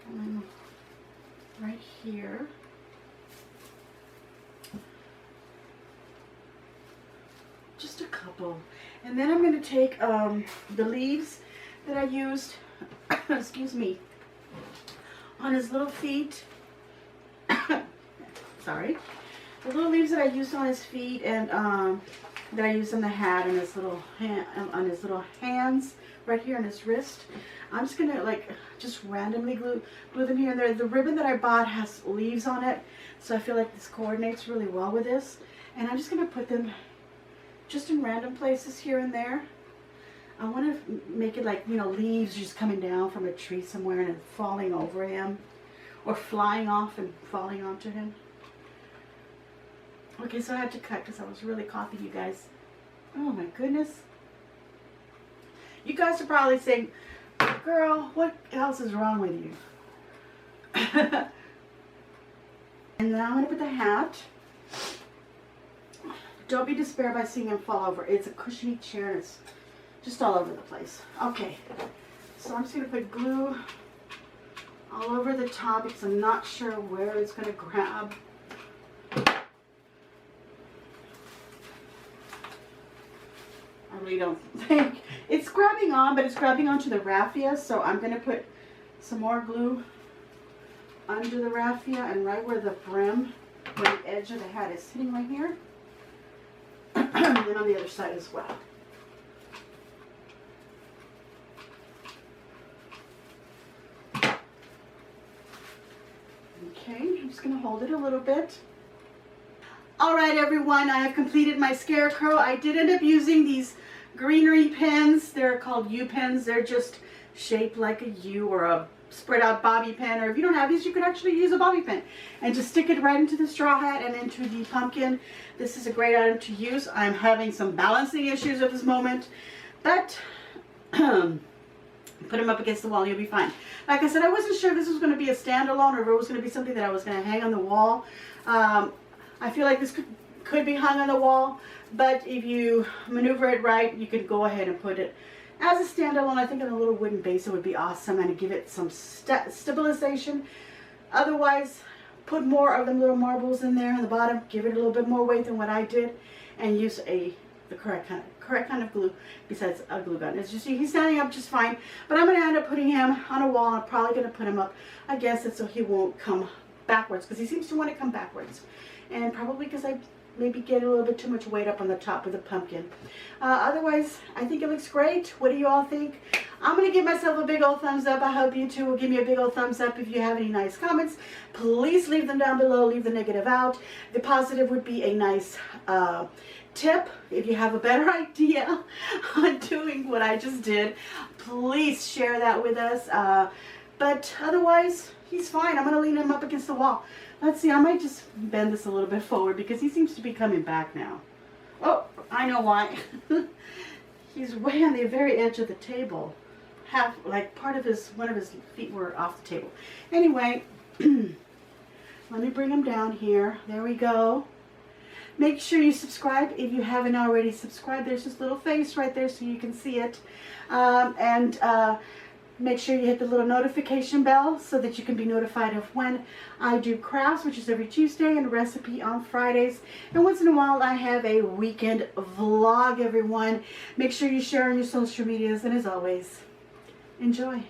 And then right here. Just a couple. And then I'm going to take the leaves that I used, excuse me, on his little feet. Sorry. The little leaves that I used on his feet and that I used on the hat and his little on his little hands right here on his wrist. I'm just gonna like just randomly glue them here and there. The ribbon that I bought has leaves on it, so I feel like this coordinates really well with this. And I'm just gonna put them just in random places here and there. I want to make it like, you know, leaves just coming down from a tree somewhere and falling over him, or flying off and falling onto him. Okay, so I had to cut because I was really coughing, you guys. Oh my goodness. You guys are probably saying, girl, what else is wrong with you? And now I'm going to put the hat. Don't be despaired by seeing him fall over. It's a cushiony chair and it's just all over the place. Okay, so I'm just going to put glue all over the top because I'm not sure where it's going to grab. I really don't think it's grabbing on, but it's grabbing onto the raffia, so I'm going to put some more glue under the raffia and right where the brim, where the edge of the hat is sitting right here. And then on the other side as well. Okay, I'm just going to hold it a little bit. Alright everyone, I have completed my Scarecrow. I did end up using these greenery pins. They're called U pins. They're just shaped like a U or a spread out bobby pin. Or if you don't have these, you could actually use a bobby pin and just stick it right into the straw hat and into the pumpkin. This is a great item to use. I'm having some balancing issues at this moment, but put them up against the wall and you'll be fine. Like I said, I wasn't sure if this was going to be a standalone or if it was going to be something that I was going to hang on the wall. I feel like this could be hung on the wall, but if you maneuver it right, you could go ahead and put it as a standalone. I think on a little wooden base it would be awesome and give it some stabilization. Otherwise, put more of them little marbles in there on the bottom, give it a little bit more weight than what I did, and use the correct kind of glue besides a glue gun. As you see, he's standing up just fine, but I'm going to end up putting him on a wall. I'm probably going to put him up against it so he won't come backwards, because he seems to want to come backwards. And probably because I maybe get a little bit too much weight up on the top of the pumpkin. Otherwise, I think it looks great. What do you all think? I'm going to give myself a big old thumbs up. I hope you too will give me a big old thumbs up. If you have any nice comments, please leave them down below. Leave the negative out. The positive would be a nice tip. If you have a better idea on doing what I just did, please share that with us. But otherwise, he's fine. I'm going to lean him up against the wall. Let's see, I might just bend this a little bit forward because he seems to be coming back now. Oh, I know why. He's way on the very edge of the table. Like one of his feet were off the table. Anyway, let me bring him down here. There we go. Make sure you subscribe if you haven't already subscribed. There's this little face right there so you can see it. Make sure you hit the little notification bell so that you can be notified of when I do crafts, which is every Tuesday, and recipe on Fridays. And once in a while, I have a weekend vlog, everyone. Make sure you share on your social medias, and as always, enjoy.